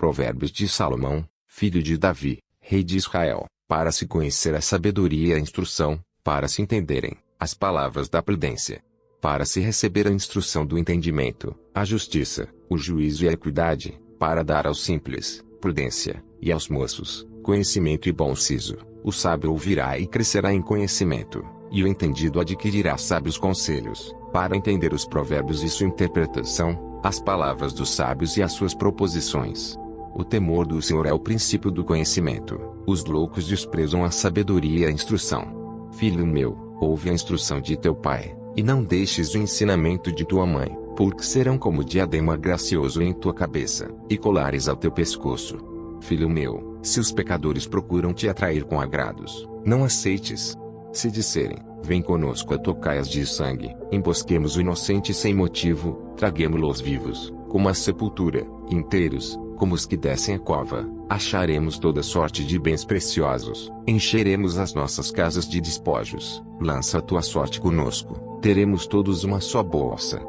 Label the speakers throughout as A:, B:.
A: Provérbios de Salomão, filho de Davi, rei de Israel, para se conhecer a sabedoria e a instrução, para se entenderem as palavras da prudência, para se receber a instrução do entendimento, a justiça, o juízo e a equidade, para dar aos simples prudência, e aos moços conhecimento e bom siso. O sábio ouvirá e crescerá em conhecimento, e o entendido adquirirá sábios conselhos, para entender os provérbios e sua interpretação, as palavras dos sábios e as suas proposições. O temor do Senhor é o princípio do conhecimento. Os loucos desprezam a sabedoria e a instrução. Filho meu, ouve a instrução de teu pai, e não deixes o ensinamento de tua mãe, porque serão como diadema gracioso em tua cabeça, e colares ao teu pescoço. Filho meu, se os pecadores procuram te atrair com agrados, não aceites. Se disserem, vem conosco a tocaias de sangue, embosquemos o inocente sem motivo, traguemo-los vivos, como a sepultura, inteiros, como os que descem a cova, acharemos toda sorte de bens preciosos, encheremos as nossas casas de despojos, lança a tua sorte conosco, teremos todos uma só bolsa.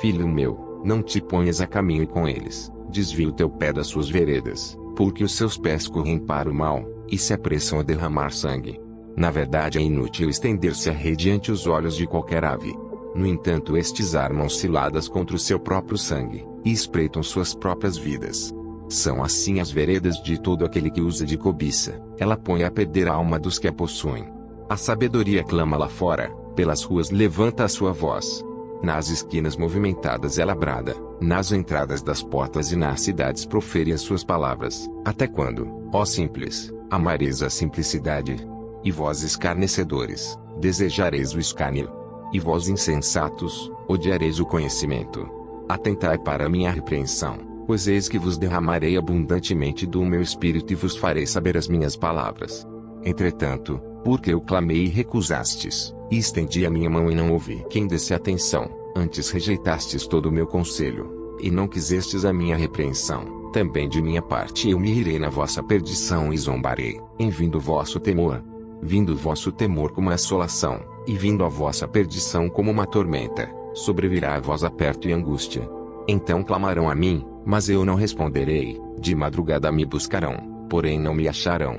A: Filho meu, não te ponhas a caminho com eles, desvia o teu pé das suas veredas, porque os seus pés correm para o mal, e se apressam a derramar sangue. Na verdade é inútil estender-se a rede ante os olhos de qualquer ave. No entanto estes armam ciladas contra o seu próprio sangue, e espreitam suas próprias vidas. São assim as veredas de todo aquele que usa de cobiça, ela põe a perder a alma dos que a possuem. A sabedoria clama lá fora, pelas ruas levanta a sua voz. Nas esquinas movimentadas ela brada, nas entradas das portas e nas cidades profere as suas palavras. Até quando, ó simples, amareis a simplicidade? E vós escarnecedores, desejareis o escárnio? E vós insensatos, odiareis o conhecimento? Atentai para a minha repreensão, pois eis que vos derramarei abundantemente do meu espírito e vos farei saber as minhas palavras. Entretanto, porque eu clamei e recusastes, e estendi a minha mão e não ouvi quem desse atenção, antes rejeitastes todo o meu conselho, e não quisestes a minha repreensão, também de minha parte eu me irei na vossa perdição e zombarei, em vindo o vosso temor. Vindo o vosso temor como assolação, e vindo a vossa perdição como uma tormenta, sobrevirá a vós aperto e angústia. Então clamarão a mim, mas eu não responderei, de madrugada me buscarão, porém não me acharão.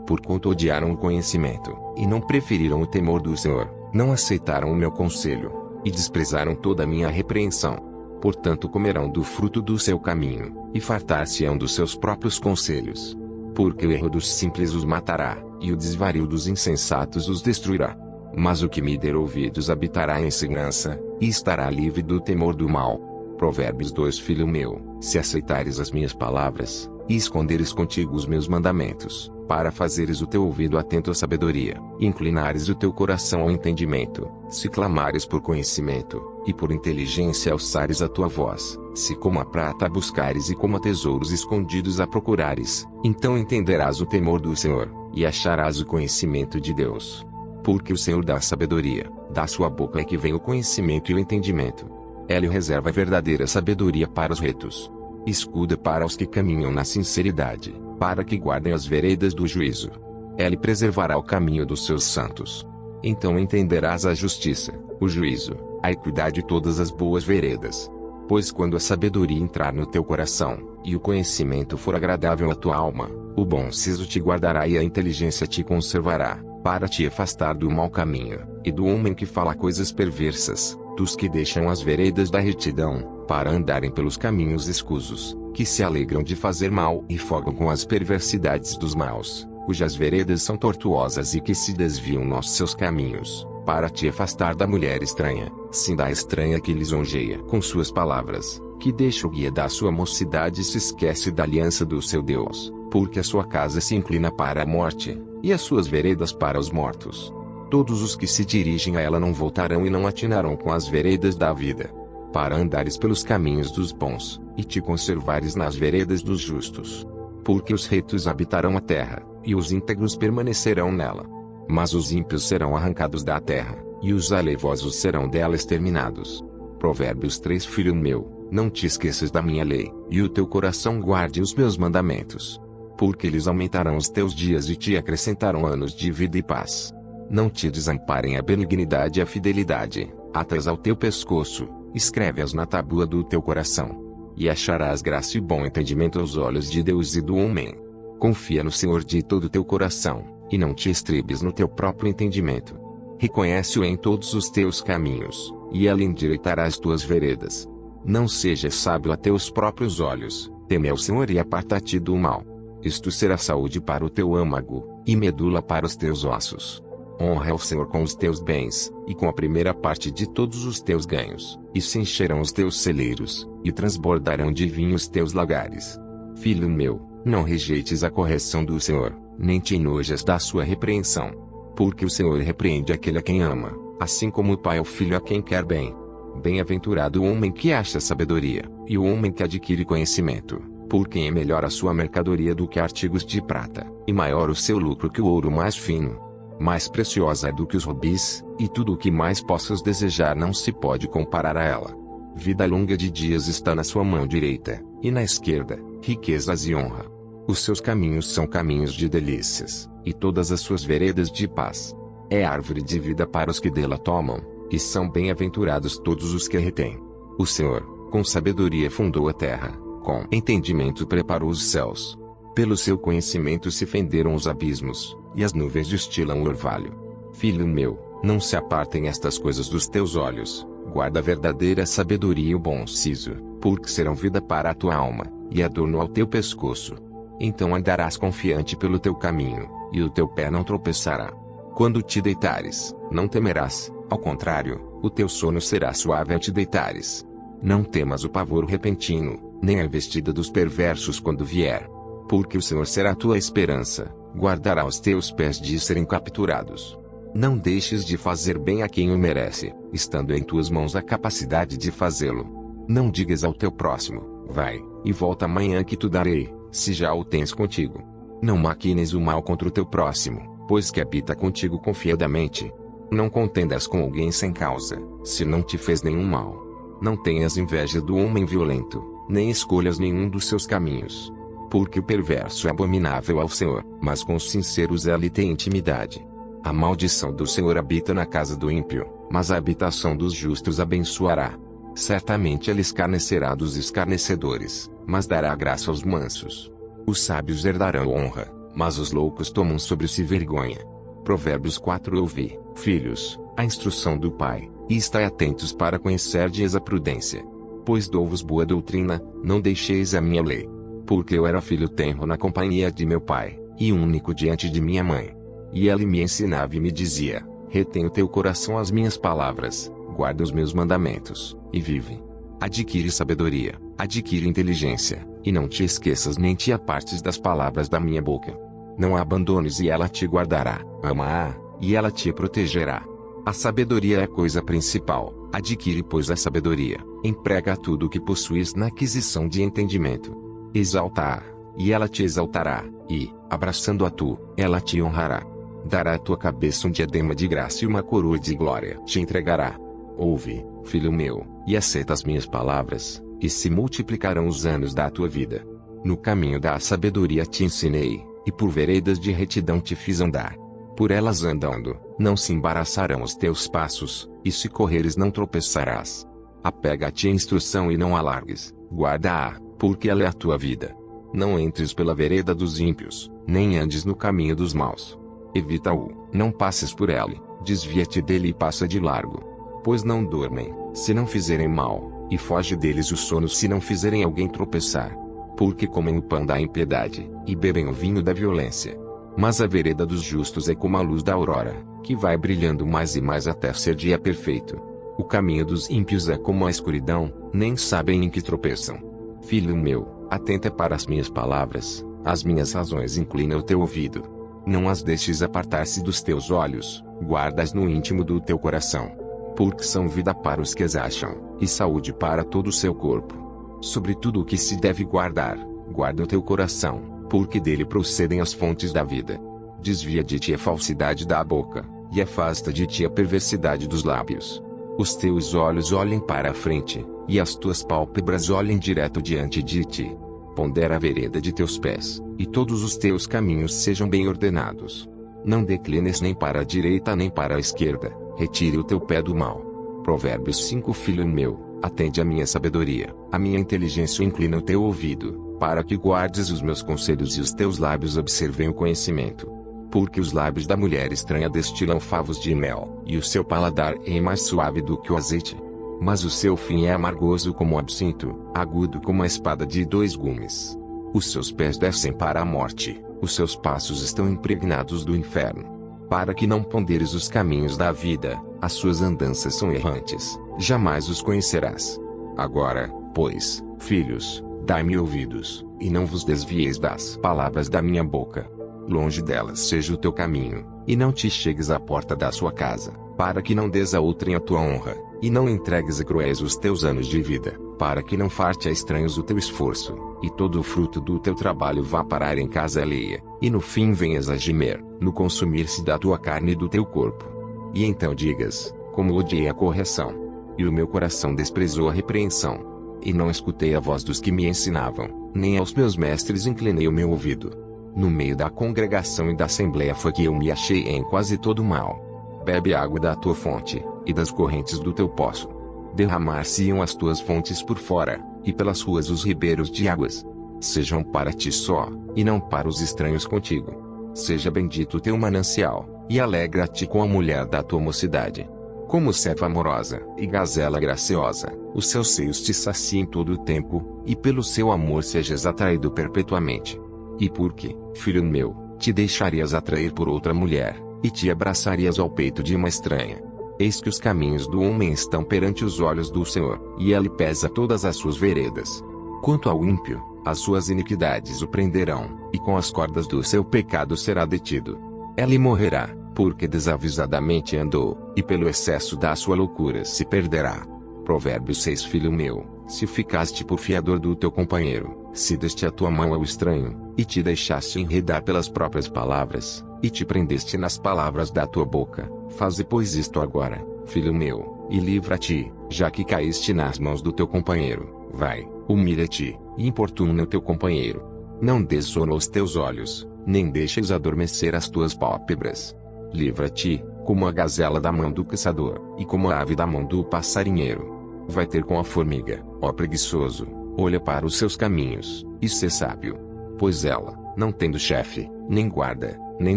A: Porquanto odiaram o conhecimento, e não preferiram o temor do Senhor, não aceitaram o meu conselho, e desprezaram toda a minha repreensão. Portanto comerão do fruto do seu caminho, e fartar-se-ão dos seus próprios conselhos. Porque o erro dos simples os matará, e o desvario dos insensatos os destruirá. Mas o que me der ouvidos habitará em segurança, e estará livre do temor do mal. Provérbios 2. Filho meu, se aceitares as minhas palavras, e esconderes contigo os meus mandamentos, para fazeres o teu ouvido atento à sabedoria, e inclinares o teu coração ao entendimento, se clamares por conhecimento, e por inteligência alçares a tua voz, se como a prata a buscares e como a tesouros escondidos a procurares, então entenderás o temor do Senhor, e acharás o conhecimento de Deus. Porque o Senhor dá a sabedoria, da sua boca é que vem o conhecimento e o entendimento. Ele reserva a verdadeira sabedoria para os retos. Escuda para os que caminham na sinceridade, para que guardem as veredas do juízo. Ele preservará o caminho dos seus santos. Então entenderás a justiça, o juízo, a equidade e todas as boas veredas. Pois quando a sabedoria entrar no teu coração, e o conhecimento for agradável à tua alma, o bom siso te guardará e a inteligência te conservará, para te afastar do mau caminho, e do homem que fala coisas perversas, dos que deixam as veredas da retidão, para andarem pelos caminhos escusos, que se alegram de fazer mal e fogam com as perversidades dos maus, cujas veredas são tortuosas e que se desviam nos seus caminhos, para te afastar da mulher estranha, sim da estranha que lisonjeia com suas palavras, que deixa o guia da sua mocidade e se esquece da aliança do seu Deus, porque a sua casa se inclina para a morte, e as suas veredas para os mortos. Todos os que se dirigem a ela não voltarão e não atinarão com as veredas da vida. Para andares pelos caminhos dos bons, e te conservares nas veredas dos justos. Porque os retos habitarão a terra, e os íntegros permanecerão nela. Mas os ímpios serão arrancados da terra, e os aleivosos serão dela exterminados. Provérbios 3. Filho meu, não te esqueças da minha lei, e o teu coração guarde os meus mandamentos. Porque eles aumentarão os teus dias e te acrescentarão anos de vida e paz. Não te desamparem a benignidade e a fidelidade, ata-as ao teu pescoço, escreve-as na tábua do teu coração. e acharás graça e bom entendimento aos olhos de Deus e do homem. Confia no Senhor de todo o teu coração, e não te estribes no teu próprio entendimento. Reconhece-o em todos os teus caminhos, e ele endireitará as tuas veredas. Não sejas sábio a teus próprios olhos, teme ao Senhor e aparta-te do mal. Isto será saúde para o teu âmago, e medula para os teus ossos. Honra ao Senhor com os teus bens, e com a primeira parte de todos os teus ganhos, e se encherão os teus celeiros, e transbordarão de vinho os teus lagares. Filho meu, não rejeites a correção do Senhor, nem te enojes da sua repreensão. Porque o Senhor repreende aquele a quem ama, assim como o pai ao filho a quem quer bem. Bem-aventurado o homem que acha sabedoria, e o homem que adquire conhecimento, por quem é melhor a sua mercadoria do que artigos de prata, e maior o seu lucro que o ouro mais fino. Mais preciosa é do que os rubis, e tudo o que mais possas desejar não se pode comparar a ela. Vida longa de dias está na sua mão direita, e na esquerda, riquezas e honra. Os seus caminhos são caminhos de delícias, e todas as suas veredas de paz. É árvore de vida para os que dela tomam, e são bem-aventurados todos os que a retêm. O Senhor, com sabedoria fundou a terra, com entendimento preparou os céus. Pelo seu conhecimento se fenderam os abismos, e as nuvens destilam o orvalho. Filho meu, não se apartem estas coisas dos teus olhos, guarda a verdadeira sabedoria e o bom siso, porque serão vida para a tua alma, e adorno ao teu pescoço. Então andarás confiante pelo teu caminho, e o teu pé não tropeçará. Quando te deitares, não temerás, ao contrário, o teu sono será suave ao te deitares. Não temas o pavor repentino, nem a investida dos perversos quando vier. Porque o Senhor será a tua esperança, guardará os teus pés de serem capturados. Não deixes de fazer bem a quem o merece, estando em tuas mãos a capacidade de fazê-lo. Não digas ao teu próximo, vai, e volta amanhã que tu darei, se já o tens contigo. Não maquines o mal contra o teu próximo, pois que habita contigo confiadamente. Não contendas com alguém sem causa, se não te fez nenhum mal. Não tenhas inveja do homem violento, nem escolhas nenhum dos seus caminhos. Porque o perverso é abominável ao Senhor, mas com os sinceros ele tem intimidade. A maldição do Senhor habita na casa do ímpio, mas a habitação dos justos abençoará. Certamente ele escarnecerá dos escarnecedores, mas dará graça aos mansos. Os sábios herdarão honra, mas os loucos tomam sobre si vergonha. Provérbios 4. Ouvi, filhos, a instrução do pai, e estai atentos para conhecerdes a prudência. Pois dou-vos boa doutrina, não deixeis a minha lei. Porque eu era filho tenro na companhia de meu pai, e único diante de minha mãe. E ele me ensinava e me dizia, retém o teu coração as minhas palavras, guarda os meus mandamentos, e vive. Adquire sabedoria, adquire inteligência, e não te esqueças nem te apartes das palavras da minha boca. Não a abandones e ela te guardará, ama-a, e ela te protegerá. A sabedoria é a coisa principal, adquire pois a sabedoria, emprega tudo o que possuis na aquisição de entendimento. Exalta-a, e ela te exaltará, e, abraçando-a tu, ela te honrará. Dará à tua cabeça um diadema de graça e uma coroa de glória te entregará. Ouve, filho meu, e aceita as minhas palavras, e se multiplicarão os anos da tua vida. No caminho da sabedoria te ensinei, e por veredas de retidão te fiz andar. Por elas andando, não se embaraçarão os teus passos, e se correres não tropeçarás. Apega-te à instrução e não a largues, guarda-a, porque ela é a tua vida. Não entres pela vereda dos ímpios, nem andes no caminho dos maus. Evita-o, não passes por ele, desvia-te dele e passa de largo. Pois não dormem, se não fizerem mal, e foge deles o sono se não fizerem alguém tropeçar. Porque comem o pão da impiedade, e bebem o vinho da violência. Mas a vereda dos justos é como a luz da aurora, que vai brilhando mais e mais até ser dia perfeito. O caminho dos ímpios é como a escuridão, nem sabem em que tropeçam. Filho meu, atenta para as minhas palavras, as minhas razões inclina o teu ouvido. Não as deixes apartar-se dos teus olhos, guarda-as no íntimo do teu coração. Porque são vida para os que as acham, e saúde para todo o seu corpo. Sobre tudo o que se deve guardar, guarda o teu coração, porque dele procedem as fontes da vida. Desvia de ti a falsidade da boca, e afasta de ti a perversidade dos lábios. Os teus olhos olhem para a frente, e as tuas pálpebras olhem direto diante de ti. Pondera a vereda de teus pés, e todos os teus caminhos sejam bem ordenados. Não declines nem para a direita nem para a esquerda, retire o teu pé do mal. Provérbios 5. Filho meu, Atende à minha sabedoria, a minha inteligência, inclina o teu ouvido, para que guardes os meus conselhos e os teus lábios observem o conhecimento. Porque os lábios da mulher estranha destilam favos de mel, e o seu paladar é mais suave do que o azeite. Mas o seu fim é amargoso como o absinto, agudo como a espada de dois gumes. Os seus pés descem para a morte, os seus passos estão impregnados do inferno. Para que não ponderes os caminhos da vida, as suas andanças são errantes, jamais os conhecerás. Agora, pois, filhos, dai-me ouvidos, e não vos desvieis das palavras da minha boca. Longe delas seja o teu caminho, e não te chegues à porta da sua casa, para que não des a outrem a tua honra, e não entregues a cruéis os teus anos de vida, para que não farte a estranhos o teu esforço, e todo o fruto do teu trabalho vá parar em casa alheia, e no fim venhas a gemer, no consumir-se da tua carne e do teu corpo. E então digas, como odiei a correção, e o meu coração desprezou a repreensão. E não escutei a voz dos que me ensinavam, nem aos meus mestres inclinei o meu ouvido. No meio da congregação e da assembleia foi que eu me achei em quase todo mal. Bebe água da tua fonte, e das correntes do teu poço. Derramar-se-iam as tuas fontes por fora, e pelas ruas os ribeiros de águas. Sejam para ti só, e não para os estranhos contigo. Seja bendito o teu manancial, e alegra-te com a mulher da tua mocidade. Como serva amorosa e gazela graciosa, os seus seios te saciem todo o tempo, e pelo seu amor sejas atraído perpetuamente. E porque, filho meu, te deixarias atrair por outra mulher, e te abraçarias ao peito de uma estranha. Eis que os caminhos do homem estão perante os olhos do Senhor, e ele pesa todas as suas veredas. Quanto ao ímpio, as suas iniquidades o prenderão, e com as cordas do seu pecado será detido. Ele morrerá, porque desavisadamente andou, e pelo excesso da sua loucura se perderá. Provérbios 6. Filho meu, se ficaste por fiador do teu companheiro, se deste a tua mão ao estranho, e te deixaste enredar pelas próprias palavras, e te prendeste nas palavras da tua boca, faze pois isto agora, filho meu, e livra-te, já que caíste nas mãos do teu companheiro. Vai, humilha-te, e importuna o teu companheiro. Não des sono aos teus olhos, nem deixes adormecer as tuas pálpebras. Livra-te, como a gazela da mão do caçador, e como a ave da mão do passarinheiro. Vai ter com a formiga, ó preguiçoso, olha para os seus caminhos, e sê sábio. Pois ela, não tendo chefe, nem guarda, nem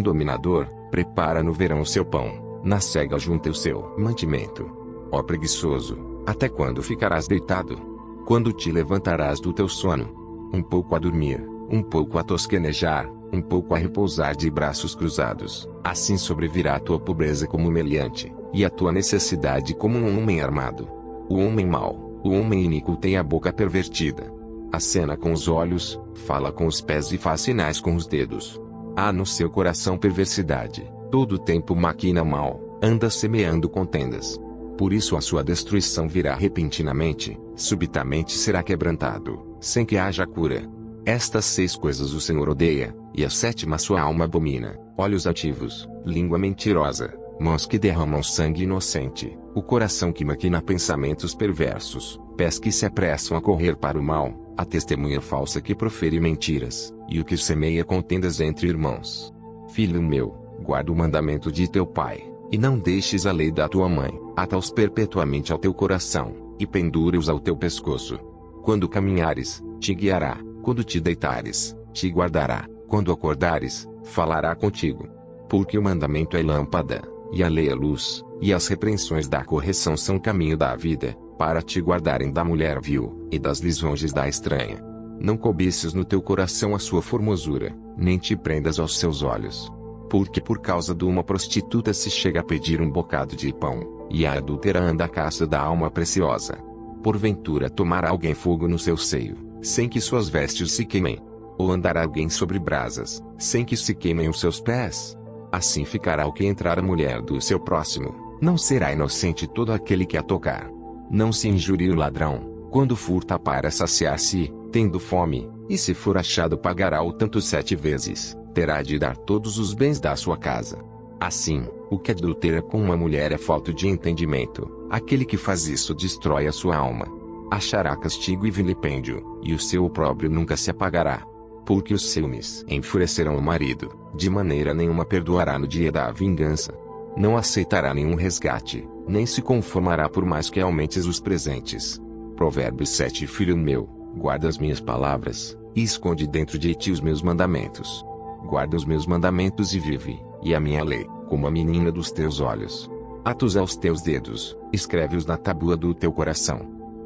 A: dominador, prepara no verão o seu pão, na cega junta o seu mantimento. Ó preguiçoso, até quando ficarás deitado? Quando te levantarás do teu sono? Um pouco a dormir, um pouco a tosquenejar, um pouco a repousar de braços cruzados. Assim sobrevirá a tua pobreza como meliante, e a tua necessidade como um homem armado. O homem mau, o homem iníquo tem a boca pervertida. Acena com os olhos, fala com os pés e faz sinais com os dedos. Há no seu coração perversidade, todo o tempo maquina mal, anda semeando contendas. Por isso a sua destruição virá repentinamente, subitamente será quebrantado, sem que haja cura. Estas 6 coisas o Senhor odeia, e a 7ª sua alma abomina: olhos altivos, língua mentirosa, mãos que derramam sangue inocente, o coração que maquina pensamentos perversos, pés que se apressam a correr para o mal, a testemunha falsa que profere mentiras, e o que semeia contendas entre irmãos. Filho meu, guarda o mandamento de teu pai, e não deixes a lei da tua mãe, ata-os perpetuamente ao teu coração, e pendura-os ao teu pescoço. Quando caminhares, te guiará, quando te deitares, te guardará, quando acordares, falará contigo. Porque o mandamento é lâmpada, e a lei é luz, e as repreensões da correção são caminho da vida, para te guardarem da mulher vil, e das lisonjas da estranha. Não cobices no teu coração a sua formosura, nem te prendas aos seus olhos. Porque por causa de uma prostituta se chega a pedir um bocado de pão, e a adúltera anda à caça da alma preciosa. Porventura tomará alguém fogo no seu seio, sem que suas vestes se queimem? Ou andará alguém sobre brasas, sem que se queimem os seus pés? Assim ficará o que entrar a mulher do seu próximo, não será inocente todo aquele que a tocar. Não se injurie o ladrão, quando furta para saciar-se, tendo fome, e se for achado pagará o tanto 7 vezes, terá de dar todos os bens da sua casa. Assim, o que adultera com uma mulher é falta de entendimento, aquele que faz isso destrói a sua alma. Achará castigo e vilipêndio, e o seu opróbrio nunca se apagará. Porque os ciúmes enfurecerão o marido, de maneira nenhuma perdoará no dia da vingança. Não aceitará nenhum resgate, nem se conformará por mais que aumentes os presentes. Provérbios 7. Filho meu, guarda as minhas palavras, e esconde dentro de ti os meus mandamentos. Guarda os meus mandamentos e vive, e a minha lei, como a menina dos teus olhos. Ata-os aos teus dedos, escreve-os na tábua do teu coração.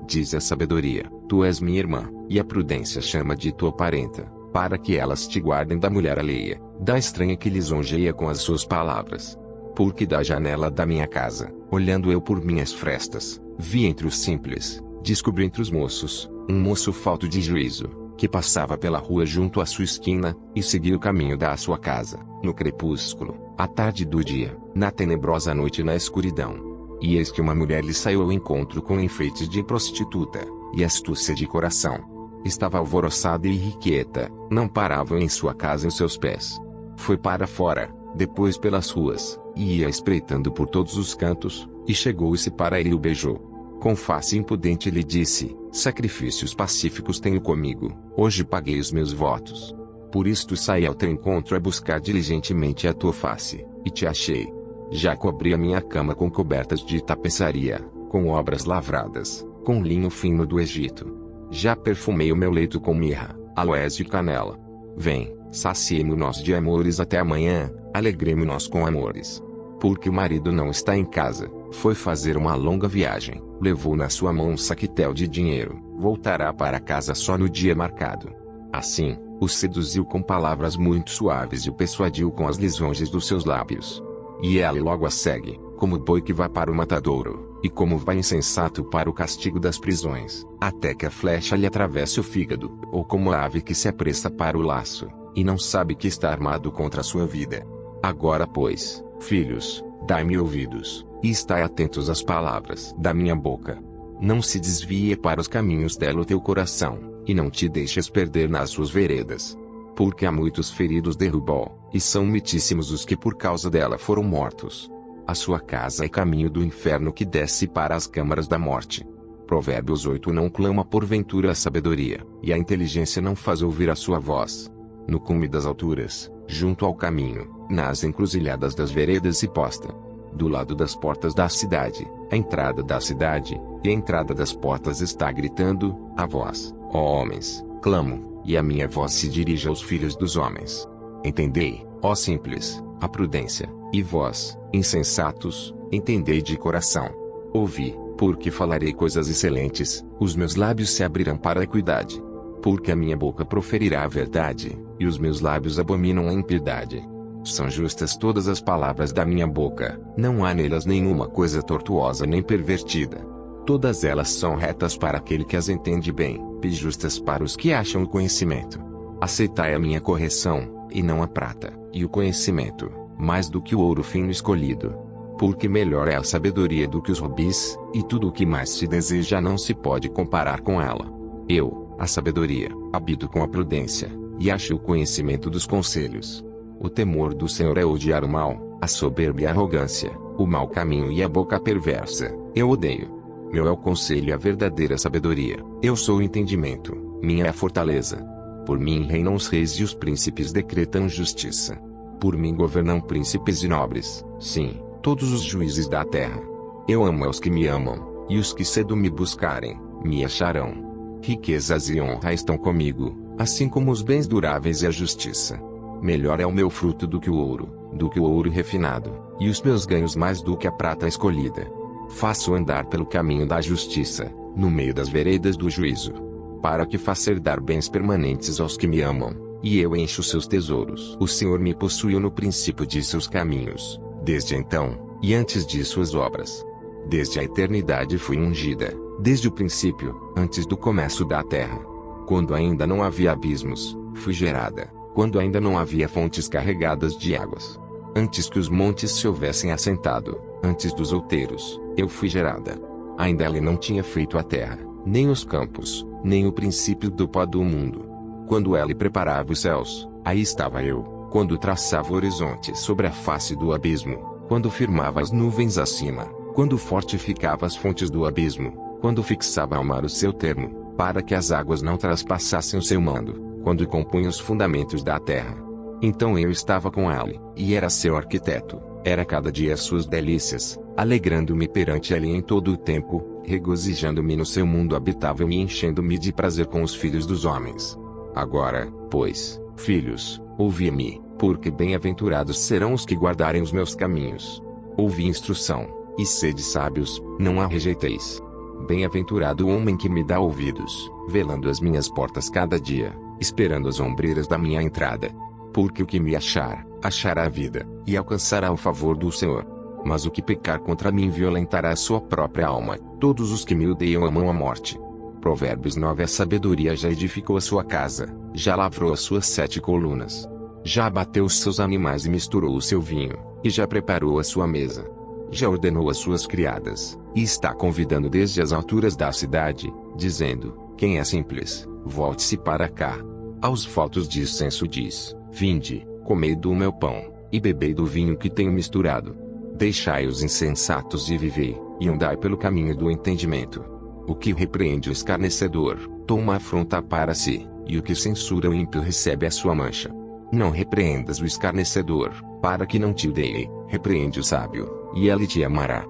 A: Diz a sabedoria, tu és minha irmã, e a prudência chama de tua parenta, para que elas te guardem da mulher alheia, da estranha que lisonjeia com as suas palavras. Porque da janela da minha casa, olhando eu por minhas frestas, vi entre os simples, descobri entre os moços, um moço falto de juízo, que passava pela rua junto à sua esquina, e seguia o caminho da sua casa, no crepúsculo, à tarde do dia, na tenebrosa noite e na escuridão. E eis que uma mulher lhe saiu ao encontro com enfeites de prostituta, e astúcia de coração. Estava alvoroçada e irrequieta, não paravam em sua casa os seus pés. Foi para fora, depois pelas ruas, e ia espreitando por todos os cantos, e chegou-se para ele e o beijou. Com face impudente lhe disse, sacrifícios pacíficos tenho comigo, hoje paguei os meus votos. Por isto saí ao teu encontro a buscar diligentemente a tua face, e te achei. Já cobri a minha cama com cobertas de tapeçaria, com obras lavradas, com linho fino do Egito. Já perfumei o meu leito com mirra, aloés e canela. Vem, saciemo-nos de amores até amanhã, alegremo-nos com amores. Porque o marido não está em casa, foi fazer uma longa viagem, levou na sua mão um saquetel de dinheiro, voltará para casa só no dia marcado. Assim, o seduziu com palavras muito suaves e o persuadiu com as lisonjas dos seus lábios. E ela logo a segue, como boi que vai para o matadouro, e como vai insensato para o castigo das prisões, até que a flecha lhe atravesse o fígado, ou como a ave que se apressa para o laço, e não sabe que está armado contra a sua vida. Agora pois, filhos, dai-me ouvidos, e estai atentos às palavras da minha boca. Não se desvie para os caminhos dela o teu coração, e não te deixes perder nas suas veredas. Porque há muitos feridos derrubou, e são muitíssimos os que por causa dela foram mortos. A sua casa é caminho do inferno que desce para as câmaras da morte. Provérbios 8. Não clama porventura a sabedoria, e a inteligência não faz ouvir a sua voz. No cume das alturas, junto ao caminho, nas encruzilhadas das veredas e posta. Do lado das portas da cidade, a entrada da cidade, e a entrada das portas está gritando, a voz, ó homens, clamo, e a minha voz se dirige aos filhos dos homens. Entendei, ó simples, a prudência, e vós, insensatos, entendei de coração. Ouvi, porque falarei coisas excelentes, os meus lábios se abrirão para a equidade. Porque a minha boca proferirá a verdade, e os meus lábios abominam a impiedade. São justas todas as palavras da minha boca, não há nelas nenhuma coisa tortuosa nem pervertida. Todas elas são retas para aquele que as entende bem, e justas para os que acham o conhecimento. Aceitai a minha correção, e não a prata, e o conhecimento, mais do que o ouro fino escolhido. Porque melhor é a sabedoria do que os rubis, e tudo o que mais se deseja não se pode comparar com ela. Eu, a sabedoria, habito com a prudência, e acho o conhecimento dos conselhos. O temor do Senhor é odiar o mal, a soberba e a arrogância, o mau caminho e a boca perversa, eu odeio. Meu é o conselho e a verdadeira sabedoria, eu sou o entendimento, minha é a fortaleza. Por mim reinam os reis e os príncipes decretam justiça. Por mim governam príncipes e nobres, sim, todos os juízes da terra. Eu amo aos que me amam, e os que cedo me buscarem, me acharão. Riquezas e honra estão comigo, assim como os bens duráveis e a justiça. Melhor é o meu fruto do que o ouro refinado, e os meus ganhos mais do que a prata escolhida. Faço andar pelo caminho da justiça, no meio das veredas do juízo. Para que faça herdar bens permanentes aos que me amam, e eu encho seus tesouros. O Senhor me possuiu no princípio de seus caminhos, desde então, e antes de suas obras. Desde a eternidade fui ungida, desde o princípio, antes do começo da terra. Quando ainda não havia abismos, fui gerada. Quando ainda não havia fontes carregadas de águas. Antes que os montes se houvessem assentado, antes dos outeiros, eu fui gerada. Ainda ele não tinha feito a terra, nem os campos, nem o princípio do pó do mundo. Quando ele preparava os céus, aí estava eu. Quando traçava o horizonte sobre a face do abismo, quando firmava as nuvens acima, quando fortificava as fontes do abismo, quando fixava ao mar o seu termo, para que as águas não traspassassem o seu mando. Quando compunha os fundamentos da terra. Então eu estava com ele, e era seu arquiteto, era cada dia as suas delícias, alegrando-me perante ele em todo o tempo, regozijando-me no seu mundo habitável e enchendo-me de prazer com os filhos dos homens. Agora, pois, filhos, ouvi-me, porque bem-aventurados serão os que guardarem os meus caminhos. Ouvi instrução, e sede sábios, não a rejeiteis. Bem-aventurado o homem que me dá ouvidos, velando as minhas portas cada dia, esperando as ombreiras da minha entrada. Porque o que me achar, achará a vida, e alcançará o favor do Senhor. Mas o que pecar contra mim violentará a sua própria alma. Todos os que me odeiam amam a morte. Provérbios 9. A sabedoria já edificou a sua casa, já lavrou as suas 7 colunas. Já abateu os seus animais e misturou o seu vinho, e já preparou a sua mesa. Já ordenou as suas criadas, e está convidando desde as alturas da cidade, dizendo: quem é simples, volte-se para cá. Aos faltos de incenso diz: vinde, comei do meu pão, e bebei do vinho que tenho misturado. Deixai os insensatos e vivei, e andai pelo caminho do entendimento. O que repreende o escarnecedor, toma afronta para si, e o que censura o ímpio recebe a sua mancha. Não repreendas o escarnecedor, para que não te odeie, repreende o sábio, e ele te amará.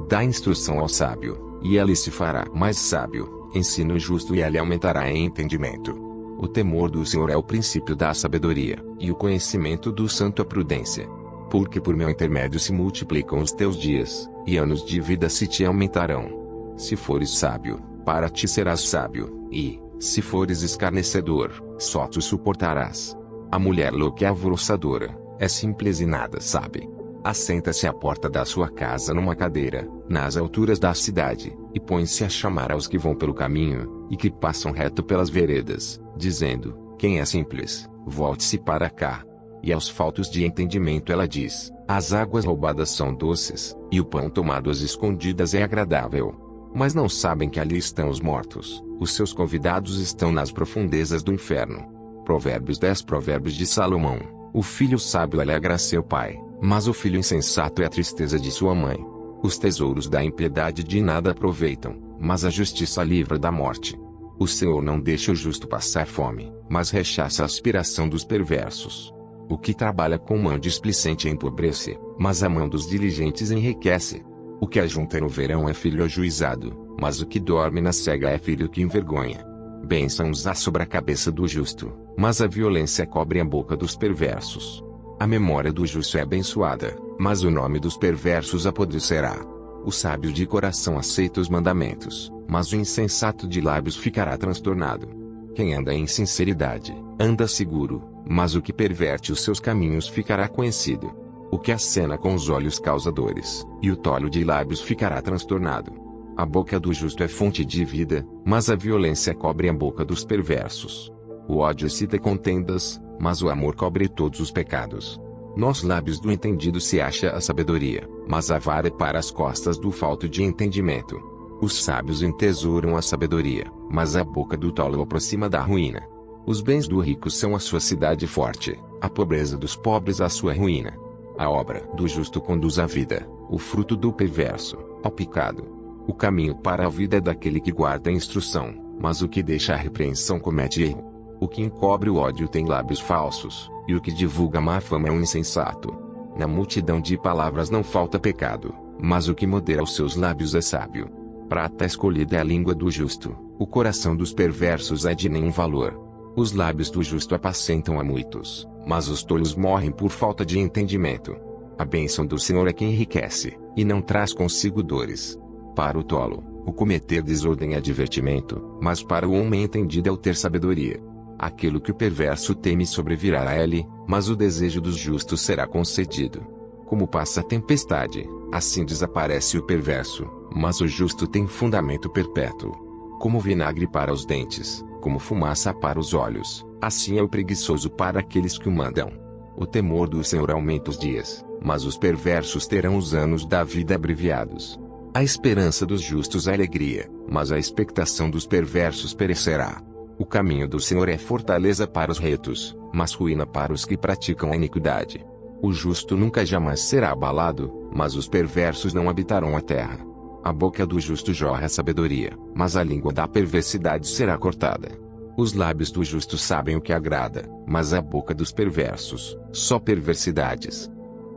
A: Dá instrução ao sábio, e ele se fará mais sábio, ensina o justo e ele aumentará em entendimento. O temor do Senhor é o princípio da sabedoria, e o conhecimento do santo a prudência. Porque por meu intermédio se multiplicam os teus dias, e anos de vida se te aumentarão. Se fores sábio, para ti serás sábio, e, se fores escarnecedor, só tu suportarás. A mulher louca é alvoroçadora, é simples e nada sabe. Assenta-se à porta da sua casa numa cadeira, nas alturas da cidade, e põe-se a chamar aos que vão pelo caminho, e que passam reto pelas veredas, dizendo: quem é simples, volte-se para cá. E aos faltos de entendimento ela diz: as águas roubadas são doces, e o pão tomado às escondidas é agradável. Mas não sabem que ali estão os mortos, os seus convidados estão nas profundezas do inferno. Provérbios 10. Provérbios de Salomão. O filho sábio alegra seu pai, mas o filho insensato é a tristeza de sua mãe. Os tesouros da impiedade de nada aproveitam, mas a justiça livra da morte. O Senhor não deixa o justo passar fome, mas rechaça a aspiração dos perversos. O que trabalha com mão displicente empobrece, mas a mão dos diligentes enriquece. O que ajunta no verão é filho ajuizado, mas o que dorme na cega é filho que envergonha. Bênçãos há sobre a cabeça do justo, mas a violência cobre a boca dos perversos. A memória do justo é abençoada, mas o nome dos perversos apodrecerá. O sábio de coração aceita os mandamentos, mas o insensato de lábios ficará transtornado. Quem anda em sinceridade, anda seguro, mas o que perverte os seus caminhos ficará conhecido. O que acena com os olhos causa dores, e o tolo de lábios ficará transtornado. A boca do justo é fonte de vida, mas a violência cobre a boca dos perversos. O ódio excita contendas, mas o amor cobre todos os pecados. Nos lábios do entendido se acha a sabedoria, mas a vara é para as costas do falto de entendimento. Os sábios entesouram a sabedoria, mas a boca do tolo aproxima da ruína. Os bens do rico são a sua cidade forte, a pobreza dos pobres a sua ruína. A obra do justo conduz à vida, o fruto do perverso, ao pecado. O caminho para a vida é daquele que guarda a instrução, mas o que deixa a repreensão comete erro. O que encobre o ódio tem lábios falsos, e o que divulga má fama é um insensato. Na multidão de palavras não falta pecado, mas o que modera os seus lábios é sábio. Prata escolhida é a língua do justo, o coração dos perversos é de nenhum valor. Os lábios do justo apacentam a muitos, mas os tolos morrem por falta de entendimento. A bênção do Senhor é que enriquece, e não traz consigo dores. Para o tolo, o cometer desordem é divertimento, mas para o homem entendido é o ter sabedoria. Aquilo que o perverso teme sobrevirá a ele, mas o desejo dos justos será concedido. Como passa a tempestade, assim desaparece o perverso, mas o justo tem fundamento perpétuo. Como vinagre para os dentes, como fumaça para os olhos, assim é o preguiçoso para aqueles que o mandam. O temor do Senhor aumenta os dias, mas os perversos terão os anos da vida abreviados. A esperança dos justos é alegria, mas a expectação dos perversos perecerá. O caminho do Senhor é fortaleza para os retos, mas ruína para os que praticam a iniquidade. O justo nunca jamais será abalado, mas os perversos não habitarão a terra. A boca do justo jorra sabedoria, mas a língua da perversidade será cortada. Os lábios do justo sabem o que agrada, mas a boca dos perversos, só perversidades.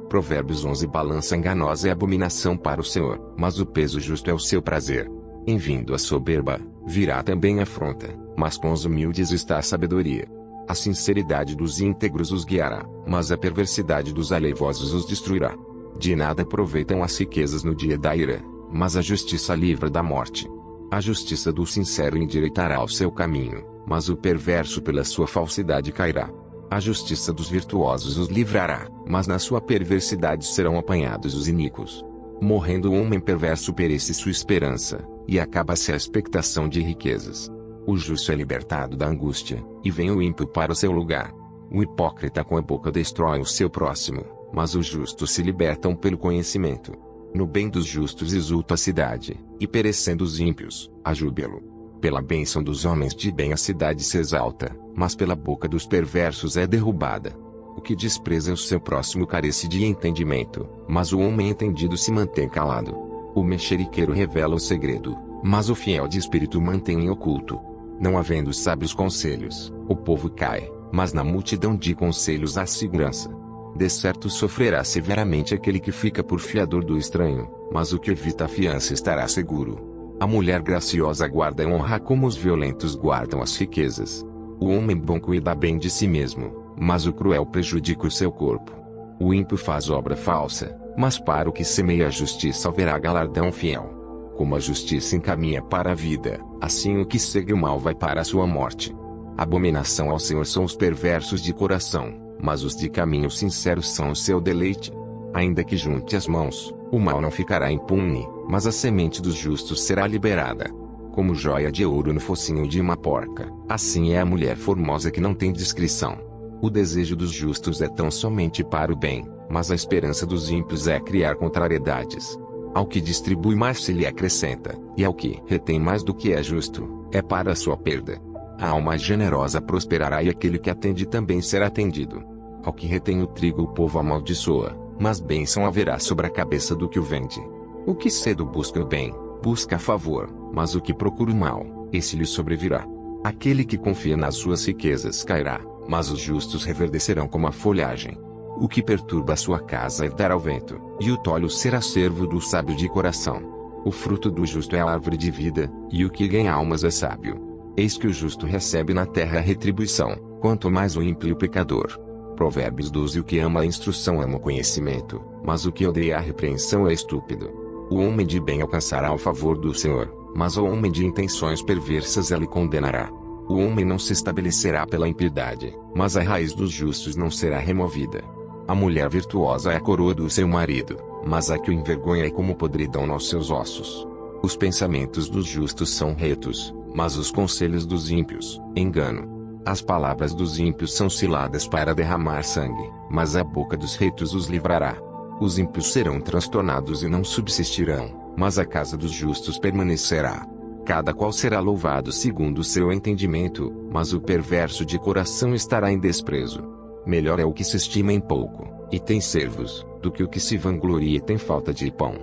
A: Provérbios 11. Balança enganosa é abominação para o Senhor, mas o peso justo é o seu prazer. Em vindo a soberba, virá também a afronta, mas com os humildes está a sabedoria. A sinceridade dos íntegros os guiará, mas a perversidade dos aleivosos os destruirá. De nada aproveitam as riquezas no dia da ira, mas a justiça livra da morte. A justiça do sincero endireitará o seu caminho, mas o perverso pela sua falsidade cairá. A justiça dos virtuosos os livrará, mas na sua perversidade serão apanhados os iníquos. Morrendo o homem perverso perece sua esperança, e acaba-se a expectação de riquezas. O justo é libertado da angústia, e vem o ímpio para o seu lugar. O hipócrita com a boca destrói o seu próximo, mas os justos se libertam pelo conhecimento. No bem dos justos exulta a cidade, e perecendo os ímpios, há júbilo. Pela bênção dos homens de bem a cidade se exalta, mas pela boca dos perversos é derrubada. O que despreza o seu próximo carece de entendimento, mas o homem entendido se mantém calado. O mexeriqueiro revela o segredo, mas o fiel de espírito mantém em oculto. Não havendo sábios conselhos, o povo cai, mas na multidão de conselhos há segurança. De certo sofrerá severamente aquele que fica por fiador do estranho, mas o que evita a fiança estará seguro. A mulher graciosa guarda a honra como os violentos guardam as riquezas. O homem bom cuida bem de si mesmo, mas o cruel prejudica o seu corpo. O ímpio faz obra falsa, mas para o que semeia a justiça haverá galardão fiel. Como a justiça encaminha para a vida, assim o que segue o mal vai para a sua morte. Abominação ao Senhor são os perversos de coração, mas os de caminho sincero são o seu deleite. Ainda que junte as mãos, o mal não ficará impune, mas a semente dos justos será liberada. Como joia de ouro no focinho de uma porca, assim é a mulher formosa que não tem discrição. O desejo dos justos é tão somente para o bem, mas a esperança dos ímpios é criar contrariedades. Ao que distribui mais se lhe acrescenta, e ao que retém mais do que é justo, é para a sua perda. A alma generosa prosperará e aquele que atende também será atendido. Ao que retém o trigo o povo amaldiçoa, mas bênção haverá sobre a cabeça do que o vende. O que cedo busca o bem, busca a favor, mas o que procura o mal, esse lhe sobrevirá. Aquele que confia nas suas riquezas cairá, mas os justos reverdecerão como a folhagem. O que perturba a sua casa herdará o vento, e o tolo será servo do sábio de coração. O fruto do justo é a árvore de vida, e o que ganha almas é sábio. Eis que o justo recebe na terra a retribuição, quanto mais o ímpio e o pecador. Provérbios 12. O que ama a instrução ama o conhecimento, mas o que odeia a repreensão é estúpido. O homem de bem alcançará o favor do Senhor, mas o homem de intenções perversas ele condenará. O homem não se estabelecerá pela impiedade, mas a raiz dos justos não será removida. A mulher virtuosa é a coroa do seu marido, mas a que o envergonha é como podridão nos seus ossos. Os pensamentos dos justos são retos, mas os conselhos dos ímpios, engano. As palavras dos ímpios são ciladas para derramar sangue, mas a boca dos retos os livrará. Os ímpios serão transtornados e não subsistirão, mas a casa dos justos permanecerá. Cada qual será louvado segundo o seu entendimento, mas o perverso de coração estará em desprezo. Melhor é o que se estima em pouco, e tem servos, do que o que se vangloria e tem falta de pão.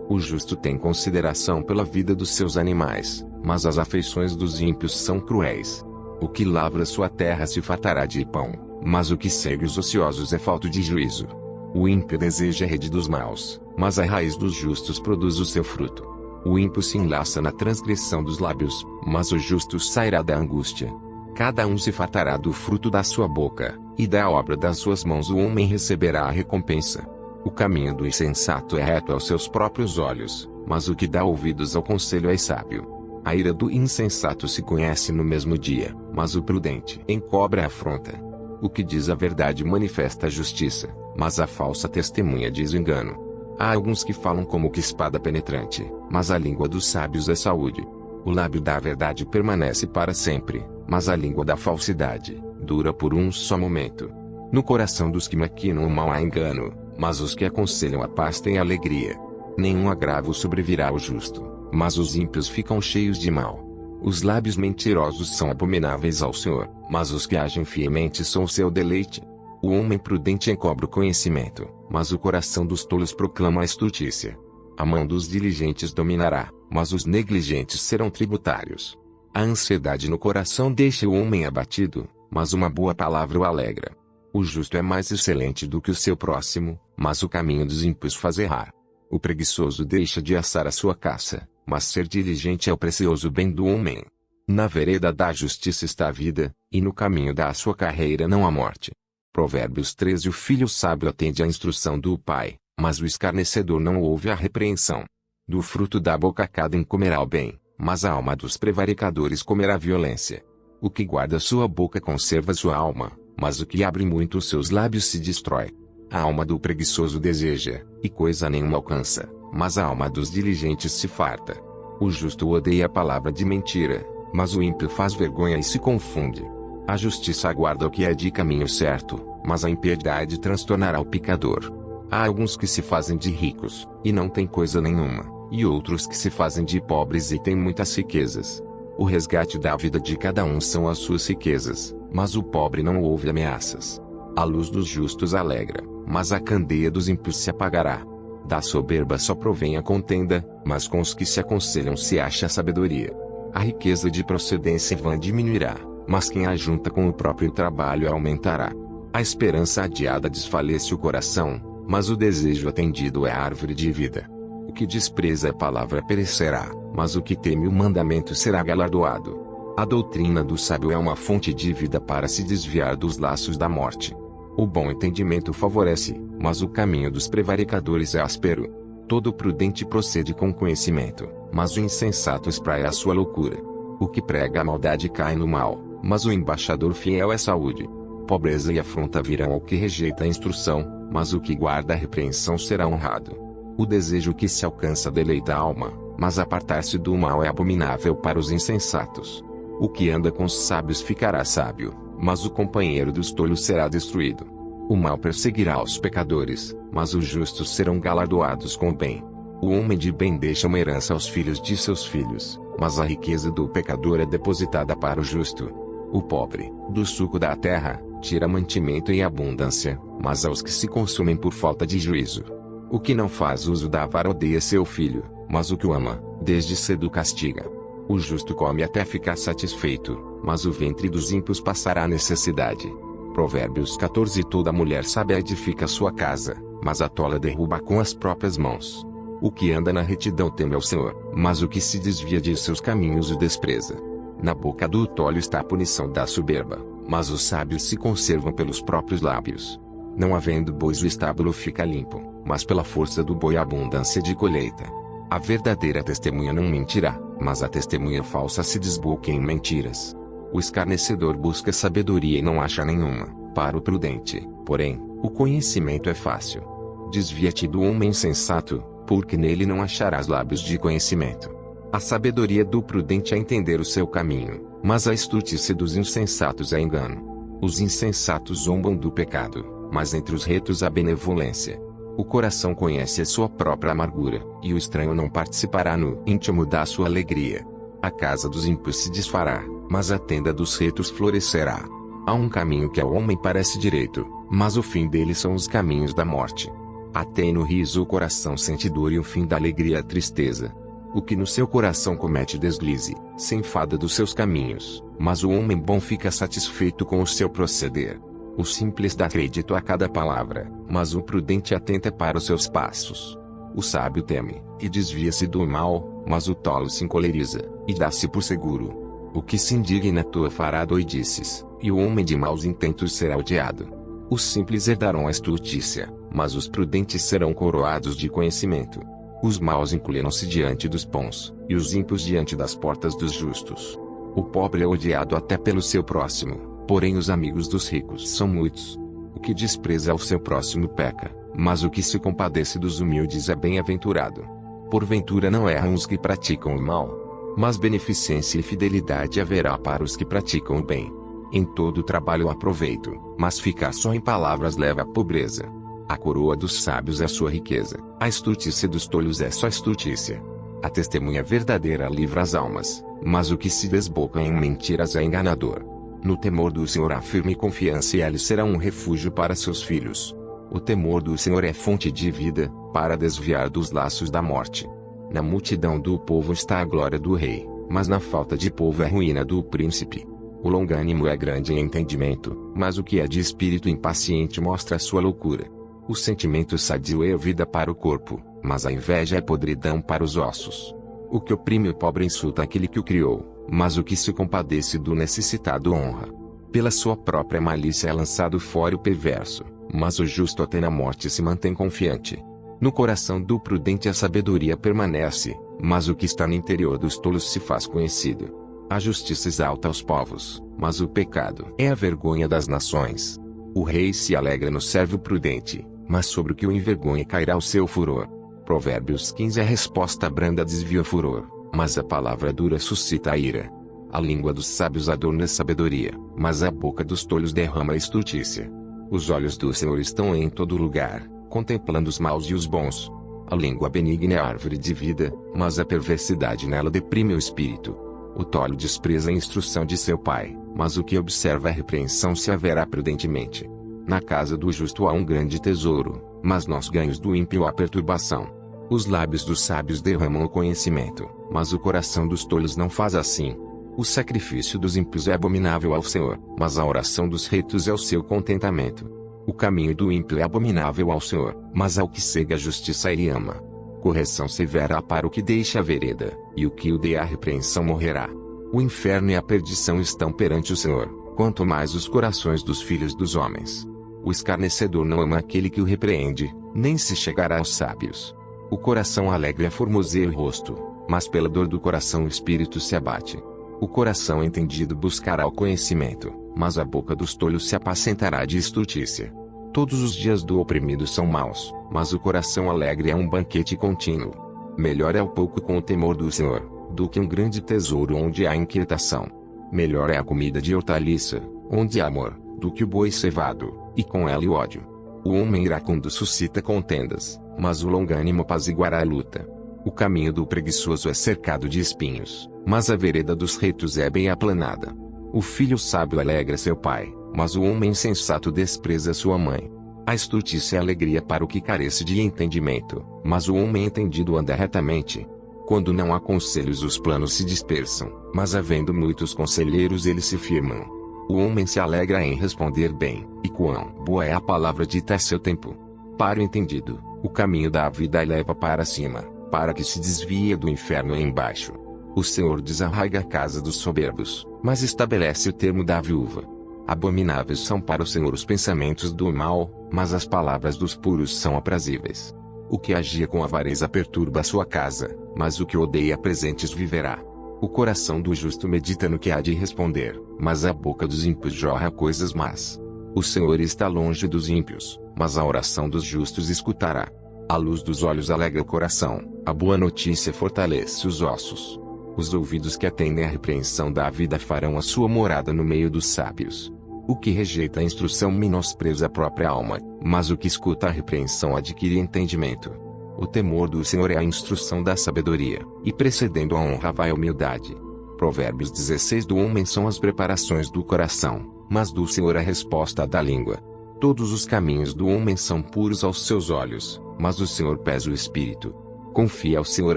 A: O justo tem consideração pela vida dos seus animais, mas as afeições dos ímpios são cruéis. O que lavra sua terra se fartará de pão, mas o que segue os ociosos é falto de juízo. O ímpio deseja a rede dos maus, mas a raiz dos justos produz o seu fruto. O ímpio se enlaça na transgressão dos lábios, mas o justo sairá da angústia. Cada um se fartará do fruto da sua boca, e da obra das suas mãos o homem receberá a recompensa. O caminho do insensato é reto aos seus próprios olhos, mas o que dá ouvidos ao conselho é sábio. A ira do insensato se conhece no mesmo dia, mas o prudente encobre a afronta. O que diz a verdade manifesta a justiça, mas a falsa testemunha diz engano. Há alguns que falam como que espada penetrante, mas a língua dos sábios é saúde. O lábio da verdade permanece para sempre, mas a língua da falsidade dura por um só momento. No coração dos que maquinam o mal há engano, mas os que aconselham a paz têm alegria. Nenhum agravo sobrevirá ao justo, mas os ímpios ficam cheios de mal. Os lábios mentirosos são abomináveis ao Senhor, mas os que agem fielmente são o seu deleite. O homem prudente encobre o conhecimento, mas o coração dos tolos proclama a estultícia. A mão dos diligentes dominará, mas os negligentes serão tributários. A ansiedade no coração deixa o homem abatido, mas uma boa palavra o alegra. O justo é mais excelente do que o seu próximo, mas o caminho dos ímpios faz errar. O preguiçoso deixa de assar a sua caça, mas ser diligente é o precioso bem do homem. Na vereda da justiça está a vida, e no caminho da sua carreira não há morte. Provérbios 13. O filho sábio atende à instrução do pai, mas o escarnecedor não ouve a repreensão. Do fruto da boca cada um comerá o bem, mas a alma dos prevaricadores comerá a violência. O que guarda sua boca conserva sua alma, mas o que abre muito os seus lábios se destrói. A alma do preguiçoso deseja, e coisa nenhuma alcança, mas a alma dos diligentes se farta. O justo odeia a palavra de mentira, mas o ímpio faz vergonha e se confunde. A justiça aguarda o que é de caminho certo, mas a impiedade transtornará o pecador. Há alguns que se fazem de ricos, e não têm coisa nenhuma, e outros que se fazem de pobres e têm muitas riquezas. O resgate da vida de cada um são as suas riquezas, mas o pobre não ouve ameaças. A luz dos justos alegra, mas a candeia dos ímpios se apagará. Da soberba só provém a contenda, mas com os que se aconselham se acha a sabedoria. A riqueza de procedência vã diminuirá, mas quem ajunta com o próprio trabalho aumentará. A esperança adiada desfalece o coração, mas o desejo atendido é a árvore de vida. O que despreza a palavra perecerá, mas o que teme o mandamento será galardoado. A doutrina do sábio é uma fonte de vida para se desviar dos laços da morte. O bom entendimento favorece, mas o caminho dos prevaricadores é áspero. Todo prudente procede com conhecimento, mas o insensato espraia a sua loucura. O que prega a maldade cai no mal, mas o embaixador fiel é saúde. Pobreza e afronta virão ao que rejeita a instrução, mas o que guarda a repreensão será honrado. O desejo que se alcança deleita a alma, mas apartar-se do mal é abominável para os insensatos. O que anda com os sábios ficará sábio, mas o companheiro dos tolos será destruído. O mal perseguirá os pecadores, mas os justos serão galardoados com o bem. O homem de bem deixa uma herança aos filhos de seus filhos, mas a riqueza do pecador é depositada para o justo. O pobre, do suco da terra, tira mantimento em abundância, mas aos que se consumem por falta de juízo. O que não faz uso da vara odeia seu filho, mas o que o ama, desde cedo castiga. O justo come até ficar satisfeito, mas o ventre dos ímpios passará necessidade. Provérbios 14. Toda mulher sábia edifica sua casa, mas a tola derruba com as próprias mãos. O que anda na retidão teme ao Senhor, mas o que se desvia de seus caminhos o despreza. Na boca do tolo está a punição da soberba, mas os sábios se conservam pelos próprios lábios. Não havendo bois o estábulo fica limpo, mas pela força do boi a abundância de colheita. A verdadeira testemunha não mentirá, mas a testemunha falsa se desboca em mentiras. O escarnecedor busca sabedoria e não acha nenhuma, para o prudente, porém, o conhecimento é fácil. Desvia-te do homem insensato, porque nele não acharás lábios de conhecimento. A sabedoria do prudente é entender o seu caminho, mas a estultice dos insensatos é engano. Os insensatos zombam do pecado, mas entre os retos há benevolência. O coração conhece a sua própria amargura, e o estranho não participará no íntimo da sua alegria. A casa dos ímpios se desfará, mas a tenda dos retos florescerá. Há um caminho que ao homem parece direito, mas o fim dele são os caminhos da morte. Até no riso o coração sente dor e o fim da alegria a tristeza. O que no seu coração comete deslize, se enfada dos seus caminhos, mas o homem bom fica satisfeito com o seu proceder. O simples dá crédito a cada palavra, mas o prudente atenta para os seus passos. O sábio teme, e desvia-se do mal, mas o tolo se encoleriza, e dá-se por seguro. O que se indigna à toa fará doidices, e o homem de maus intentos será odiado. Os simples herdarão a estultícia, mas os prudentes serão coroados de conhecimento. Os maus inclinam-se diante dos bons, e os ímpios diante das portas dos justos. O pobre é odiado até pelo seu próximo, porém os amigos dos ricos são muitos. O que despreza ao seu próximo peca, mas o que se compadece dos humildes é bem-aventurado. Porventura não erram os que praticam o mal, mas beneficência e fidelidade haverá para os que praticam o bem. Em todo trabalho há proveito, mas ficar só em palavras leva à pobreza. A coroa dos sábios é sua riqueza, a estultícia dos tolos é só estultícia. A testemunha verdadeira livra as almas, mas o que se desboca em mentiras é enganador. No temor do Senhor há firme confiança e ele será um refúgio para seus filhos. O temor do Senhor é fonte de vida, para desviar dos laços da morte. Na multidão do povo está a glória do rei, mas na falta de povo é a ruína do príncipe. O longânimo é grande em entendimento, mas o que é de espírito impaciente mostra a sua loucura. O sentimento sadio é vida para o corpo, mas a inveja é podridão para os ossos. O que oprime o pobre insulta aquele que o criou, mas o que se compadece do necessitado honra. Pela sua própria malícia é lançado fora o perverso, mas o justo até na morte se mantém confiante. No coração do prudente a sabedoria permanece, mas o que está no interior dos tolos se faz conhecido. A justiça exalta os povos, mas o pecado é a vergonha das nações. O rei se alegra no servo prudente, mas sobre o que o envergonha cairá o seu furor. Provérbios 15. A resposta branda desvia o furor, mas a palavra dura suscita a ira. A língua dos sábios adorna a sabedoria, mas a boca dos tolos derrama a estultícia. Os olhos do Senhor estão em todo lugar, contemplando os maus e os bons. A língua benigna é a árvore de vida, mas a perversidade nela deprime o espírito. O tolo despreza a instrução de seu pai, mas o que observa a repreensão se haverá prudentemente. Na casa do justo há um grande tesouro, mas nos ganhos do ímpio há perturbação. Os lábios dos sábios derramam o conhecimento, mas o coração dos tolos não faz assim. O sacrifício dos ímpios é abominável ao Senhor, mas a oração dos retos é o seu contentamento. O caminho do ímpio é abominável ao Senhor, mas ao que segue a justiça ele ama. Correção severa há para o que deixa a vereda, e o que o dê a repreensão morrerá. O inferno e a perdição estão perante o Senhor, quanto mais os corações dos filhos dos homens. O escarnecedor não ama aquele que o repreende, nem se chegará aos sábios. O coração alegre aformoseia o rosto, mas pela dor do coração o espírito se abate. O coração entendido buscará o conhecimento, mas a boca dos tolos se apacentará de estultícia. Todos os dias do oprimido são maus, mas o coração alegre é um banquete contínuo. Melhor é o pouco com o temor do Senhor, do que um grande tesouro onde há inquietação. Melhor é a comida de hortaliça, onde há amor, do que o boi cevado, e com ela o ódio. O homem iracundo suscita contendas, mas o longânimo apaziguará a luta. O caminho do preguiçoso é cercado de espinhos, mas a vereda dos retos é bem aplanada. O filho sábio alegra seu pai, mas o homem insensato despreza sua mãe. A estultícia é alegria para o que carece de entendimento, mas o homem entendido anda retamente. Quando não há conselhos os planos se dispersam, mas havendo muitos conselheiros eles se firmam. O homem se alegra em responder bem, e quão boa é a palavra dita a seu tempo. Para o entendido, o caminho da vida leva para cima, para que se desvie do inferno embaixo. O Senhor desarraiga a casa dos soberbos, mas estabelece o termo da viúva. Abomináveis são para o Senhor os pensamentos do mal, mas as palavras dos puros são aprazíveis. O que agia com avareza perturba a sua casa, mas o que odeia presentes viverá. O coração do justo medita no que há de responder, mas a boca dos ímpios jorra coisas más. O Senhor está longe dos ímpios, mas a oração dos justos escutará. A luz dos olhos alegra o coração, a boa notícia fortalece os ossos. Os ouvidos que atendem à repreensão da vida farão a sua morada no meio dos sábios. O que rejeita a instrução menospreza a própria alma, mas o que escuta a repreensão adquire entendimento. O temor do Senhor é a instrução da sabedoria, e precedendo a honra vai a humildade. Provérbios 16. Do homem são as preparações do coração, mas do Senhor a resposta da língua. Todos os caminhos do homem são puros aos seus olhos, mas o Senhor pesa o espírito. Confia ao Senhor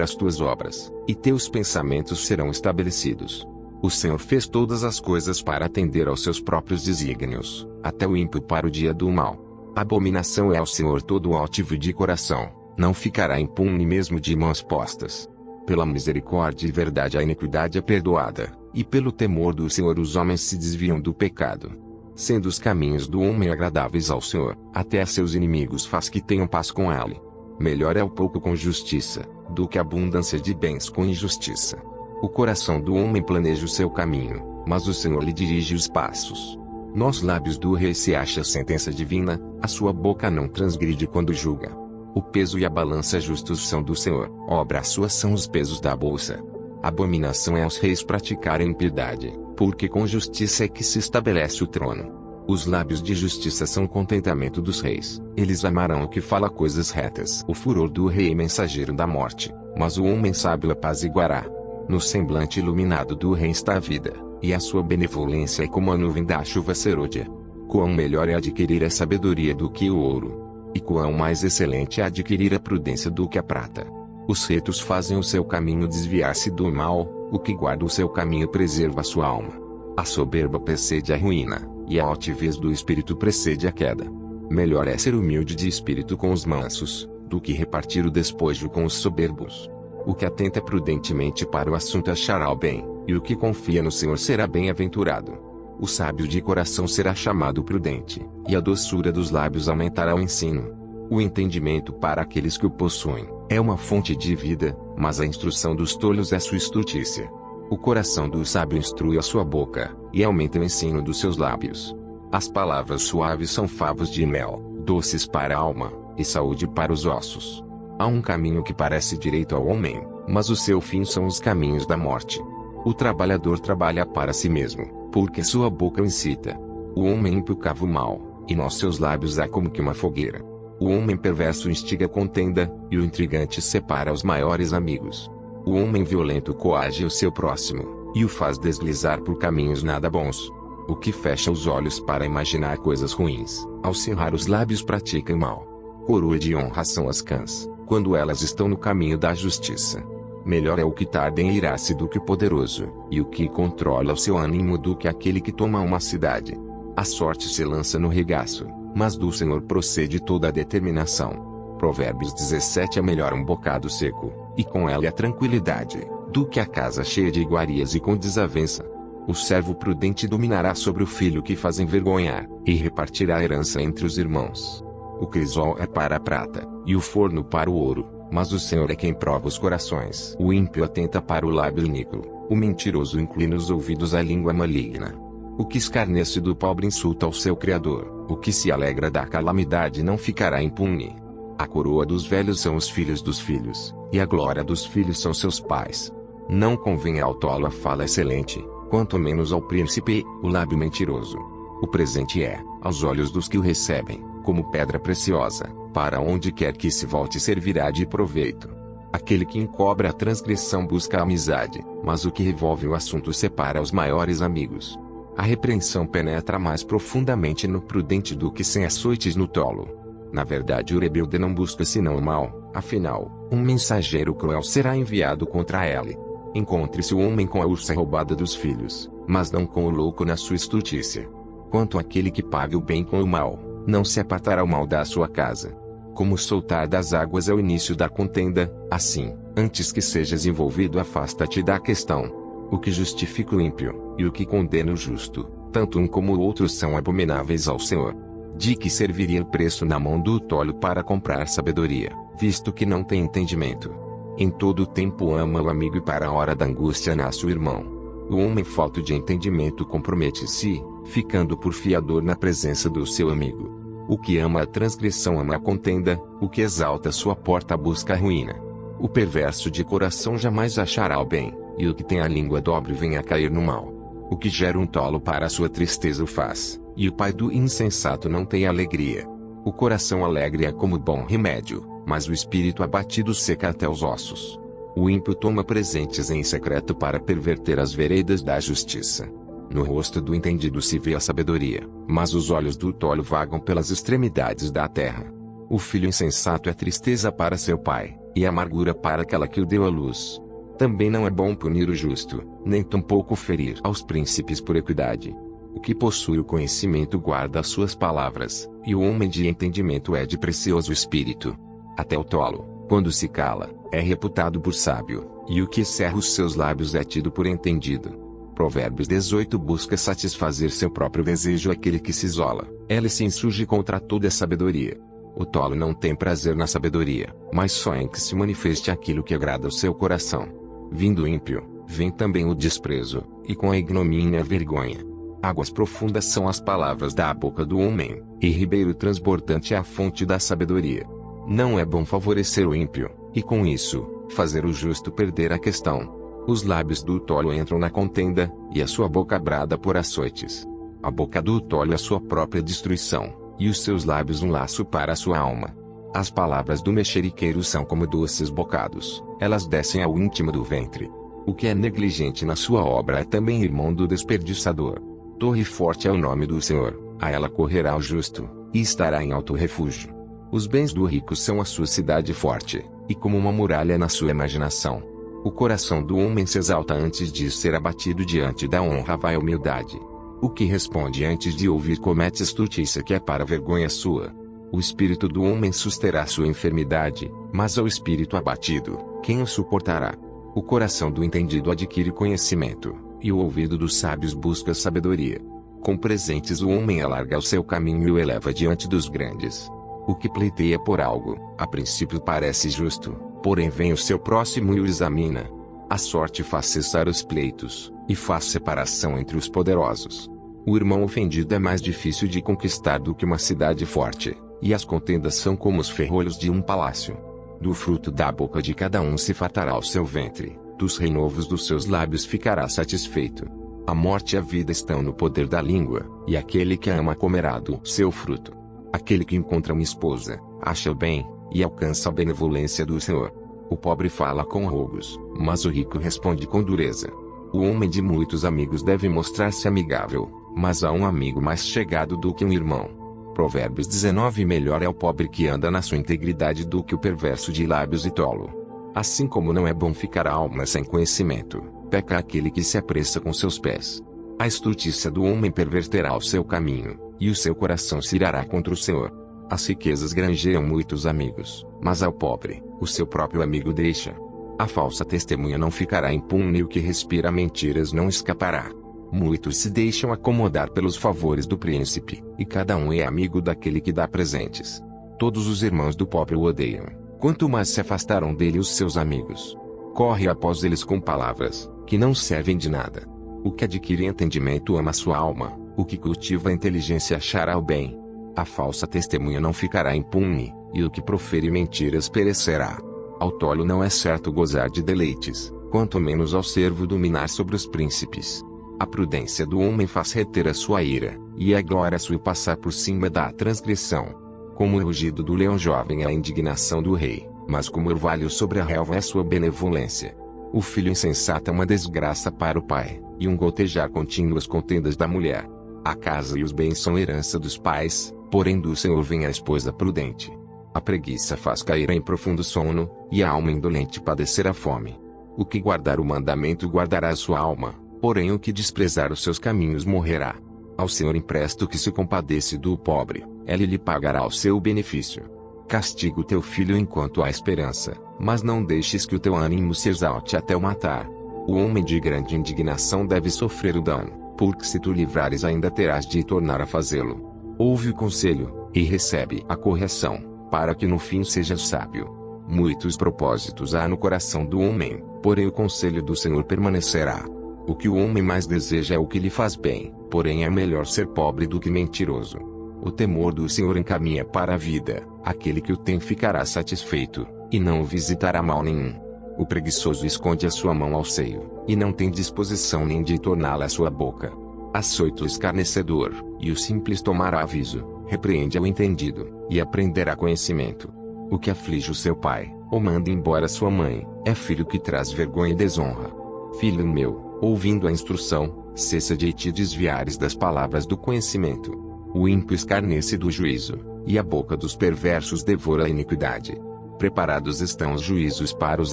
A: as tuas obras, e teus pensamentos serão estabelecidos. O Senhor fez todas as coisas para atender aos seus próprios desígnios, até o ímpio para o dia do mal. Abominação é ao Senhor todo o altivo de coração, não ficará impune mesmo de mãos postas. Pela misericórdia e verdade a iniquidade é perdoada, e pelo temor do Senhor os homens se desviam do pecado. Sendo os caminhos do homem agradáveis ao Senhor, até a seus inimigos faz que tenham paz com ele. Melhor é o pouco com justiça, do que a abundância de bens com injustiça. O coração do homem planeja o seu caminho, mas o Senhor lhe dirige os passos. Nos lábios do rei se acha a sentença divina, a sua boca não transgride quando julga. O peso e a balança justos são do Senhor, obra sua são os pesos da bolsa. Abominação é aos reis praticarem impiedade, porque com justiça é que se estabelece o trono. Os lábios de justiça são o contentamento dos reis, eles amarão o que fala coisas retas. O furor do rei é mensageiro da morte, mas o homem sábio apaziguará. No semblante iluminado do rei está a vida, e a sua benevolência é como a nuvem da chuva serôdia. Quão melhor é adquirir a sabedoria do que o ouro, e quão mais excelente é adquirir a prudência do que a prata. Os retos fazem o seu caminho desviar-se do mal, o que guarda o seu caminho preserva a sua alma. A soberba precede a ruína, e a altivez do espírito precede a queda. Melhor é ser humilde de espírito com os mansos, do que repartir o despojo com os soberbos. O que atenta prudentemente para o assunto achará o bem, e o que confia no Senhor será bem-aventurado. O sábio de coração será chamado prudente, e a doçura dos lábios aumentará o ensino. O entendimento para aqueles que o possuem é uma fonte de vida, mas a instrução dos tolos é sua estultícia. O coração do sábio instrui a sua boca, e aumenta o ensino dos seus lábios. As palavras suaves são favos de mel, doces para a alma, e saúde para os ossos. Há um caminho que parece direito ao homem, mas o seu fim são os caminhos da morte. O trabalhador trabalha para si mesmo, porque sua boca o incita. O homem ímpio cava o mal, e nos seus lábios há como que uma fogueira. O homem perverso instiga contenda, e o intrigante separa os maiores amigos. O homem violento coage o seu próximo, e o faz deslizar por caminhos nada bons. O que fecha os olhos para imaginar coisas ruins, ao cerrar os lábios pratica o mal. Coroa de honra são as cãs, quando elas estão no caminho da justiça. Melhor é o que tarda em irar-se do que o poderoso, e o que controla o seu ânimo do que aquele que toma uma cidade. A sorte se lança no regaço, mas do Senhor procede toda a determinação. Provérbios 17. É melhor um bocado seco, e com ela a tranquilidade, do que a casa cheia de iguarias e com desavença. O servo prudente dominará sobre o filho que faz envergonhar, e repartirá a herança entre os irmãos. O crisol é para a prata, e o forno para o ouro, mas o Senhor é quem prova os corações. O ímpio atenta para o lábio iníquo, o mentiroso inclina os ouvidos à língua maligna. O que escarnece do pobre insulta ao seu Criador, o que se alegra da calamidade não ficará impune. A coroa dos velhos são os filhos dos filhos, e a glória dos filhos são seus pais. Não convém ao tolo a fala excelente, quanto menos ao príncipe, o lábio mentiroso. O presente é, aos olhos dos que o recebem, como pedra preciosa, para onde quer que se volte servirá de proveito. Aquele que encobre a transgressão busca a amizade, mas o que revolve o assunto separa os maiores amigos. A repreensão penetra mais profundamente no prudente do que sem açoites no tolo. Na verdade, o rebelde não busca senão o mal, afinal, um mensageiro cruel será enviado contra ele. Encontre-se o homem com a ursa roubada dos filhos, mas não com o louco na sua estultícia. Quanto àquele que paga o bem com o mal, não se apartará o mal da sua casa. Como soltar das águas é o início da contenda, assim, antes que sejas envolvido afasta-te da questão. O que justifica o ímpio, e o que condena o justo, tanto um como o outro são abomináveis ao Senhor. De que serviria o preço na mão do tolo para comprar sabedoria, visto que não tem entendimento? Em todo o tempo ama o amigo e para a hora da angústia nasce o irmão. O homem falto de entendimento compromete-se, ficando por fiador na presença do seu amigo. O que ama a transgressão ama a contenda, o que exalta sua porta busca a ruína. O perverso de coração jamais achará o bem, e o que tem a língua dobre vem a cair no mal. O que gera um tolo para a sua tristeza o faz, e o pai do insensato não tem alegria. O coração alegre é como bom remédio, mas o espírito abatido seca até os ossos. O ímpio toma presentes em secreto para perverter as veredas da justiça. No rosto do entendido se vê a sabedoria, mas os olhos do tolo vagam pelas extremidades da terra. O filho insensato é tristeza para seu pai, e amargura para aquela que o deu à luz. Também não é bom punir o justo, nem tampouco ferir aos príncipes por equidade. O que possui o conhecimento guarda as suas palavras, e o homem de entendimento é de precioso espírito. Até o tolo, quando se cala, é reputado por sábio, e o que cerra os seus lábios é tido por entendido. Provérbios 18. Busca satisfazer seu próprio desejo aquele que se isola, ela se insurge contra toda a sabedoria. O tolo não tem prazer na sabedoria, mas só em que se manifeste aquilo que agrada ao seu coração. Vindo o ímpio, vem também o desprezo, e com a ignomínia a vergonha. Águas profundas são as palavras da boca do homem, e ribeiro transbordante é a fonte da sabedoria. Não é bom favorecer o ímpio, e com isso, fazer o justo perder a questão. Os lábios do tolo entram na contenda, e a sua boca brada por açoites. A boca do tolo é sua própria destruição, e os seus lábios um laço para a sua alma. As palavras do mexeriqueiro são como doces bocados, elas descem ao íntimo do ventre. O que é negligente na sua obra é também irmão do desperdiçador. Torre forte é o nome do Senhor, a ela correrá o justo, e estará em alto refúgio. Os bens do rico são a sua cidade forte, e como uma muralha na sua imaginação. O coração do homem se exalta antes de ser abatido, diante da honra vai a humildade. O que responde antes de ouvir comete estultícia que é para vergonha sua. O espírito do homem susterá sua enfermidade, mas ao espírito abatido, Quem o suportará? O coração do entendido adquire conhecimento, e o ouvido dos sábios busca sabedoria. Com presentes o homem alarga o seu caminho e o eleva diante dos grandes. O que pleiteia por algo, a princípio parece justo, porém vem o seu próximo e o examina. A sorte faz cessar os pleitos, e faz separação entre os poderosos. O irmão ofendido é mais difícil de conquistar do que uma cidade forte, e as contendas são como os ferrolhos de um palácio. Do fruto da boca de cada um se fartará o seu ventre, dos renovos dos seus lábios ficará satisfeito. A morte e a vida estão no poder da língua, e aquele que a ama comerá do seu fruto. Aquele que encontra uma esposa, acha o bem, e alcança a benevolência do Senhor. O pobre fala com rogos, mas o rico responde com dureza. O homem de muitos amigos deve mostrar-se amigável, mas há um amigo mais chegado do que um irmão. Provérbios 19. Melhor é o pobre que anda na sua integridade do que o perverso de lábios e tolo. Assim como não é bom ficar a alma sem conhecimento, peca aquele que se apressa com seus pés. A estultícia do homem perverterá o seu caminho, e o seu coração se irará contra o Senhor. As riquezas granjeiam muitos amigos, mas ao pobre, o seu próprio amigo deixa. A falsa testemunha não ficará impune e o que respira mentiras não escapará. Muitos se deixam acomodar pelos favores do príncipe, e cada um é amigo daquele que dá presentes. Todos os irmãos do pobre o odeiam, quanto mais se afastaram dele os seus amigos. Corre após eles com palavras, que não servem de nada. O que adquire entendimento ama sua alma, o que cultiva a inteligência achará o bem. A falsa testemunha não ficará impune, e o que profere mentiras perecerá. Ao tolo não é certo gozar de deleites, quanto menos ao servo dominar sobre os príncipes. A prudência do homem faz reter a sua ira, e a glória sua passar por cima da transgressão. Como o rugido do leão jovem é a indignação do rei, mas como orvalho sobre a relva é sua benevolência. O filho insensato é uma desgraça para o pai, e um gotejar contínuo as contendas da mulher. A casa e os bens são herança dos pais, porém do Senhor vem a esposa prudente. A preguiça faz cair em profundo sono, e a alma indolente padecerá fome. O que guardar o mandamento guardará a sua alma, porém o que desprezar os seus caminhos morrerá. Ao Senhor empresta o que se compadece do pobre, ele lhe pagará o seu benefício. Castiga o teu filho enquanto há esperança, mas não deixes que o teu ânimo se exalte até o matar. O homem de grande indignação deve sofrer o dano, porque se tu livrares ainda terás de tornar a fazê-lo. Ouve o conselho, e recebe a correção, para que no fim sejas sábio. Muitos propósitos há no coração do homem, porém o conselho do Senhor permanecerá. O que o homem mais deseja é o que lhe faz bem, porém é melhor ser pobre do que mentiroso. O temor do Senhor encaminha para a vida, aquele que o tem ficará satisfeito, e não o visitará mal nenhum. O preguiçoso esconde a sua mão ao seio, e não tem disposição nem de torná-la à sua boca. Açoita o escarnecedor, e o simples tomará aviso, repreende ao entendido, e aprenderá conhecimento. O que aflige o seu pai, ou manda embora sua mãe, é filho que traz vergonha e desonra. Filho meu, ouvindo a instrução, cessa de te desviares das palavras do conhecimento. O ímpio escarnece do juízo, e a boca dos perversos devora a iniquidade. Preparados estão os juízos para os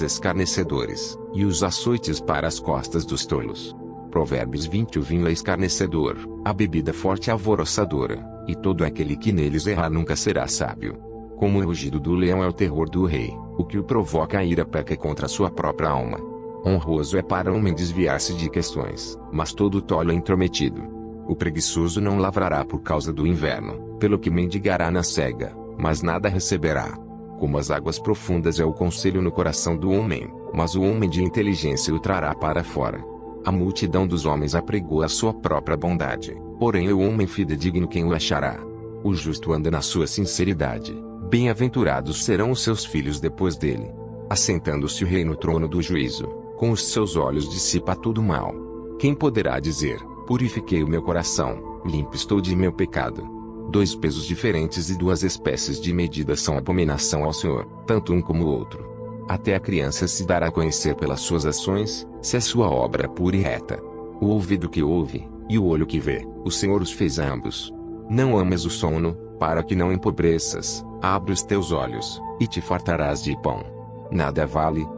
A: escarnecedores, e os açoites para as costas dos tolos. Provérbios 20. O vinho é escarnecedor, a bebida forte é alvoroçadora, e todo aquele que neles errar nunca será sábio. Como o rugido do leão é o terror do rei, o que o provoca a ira peca contra a sua própria alma. Honroso é para o homem desviar-se de questões, mas todo tolo é intrometido. O preguiçoso não lavrará por causa do inverno, pelo que mendigará na cega, mas nada receberá. Como as águas profundas é o conselho no coração do homem, mas o homem de inteligência o trará para fora. A multidão dos homens apregou a sua própria bondade, porém é o homem fidedigno quem o achará. O justo anda na sua sinceridade, bem-aventurados serão os seus filhos depois dele. Assentando-se o rei no trono do juízo, com os seus olhos dissipa todo o mal. Quem poderá dizer, purifiquei o meu coração, limpo estou de meu pecado? 2 pesos diferentes e 2 espécies de medida são abominação ao Senhor, tanto um como o outro. Até a criança se dará a conhecer pelas suas ações, se a sua obra é pura e reta. O ouvido que ouve, e o olho que vê, o Senhor os fez a ambos. Não ames o sono, para que não empobreças, abre os teus olhos, e te fartarás de pão. Nada vale,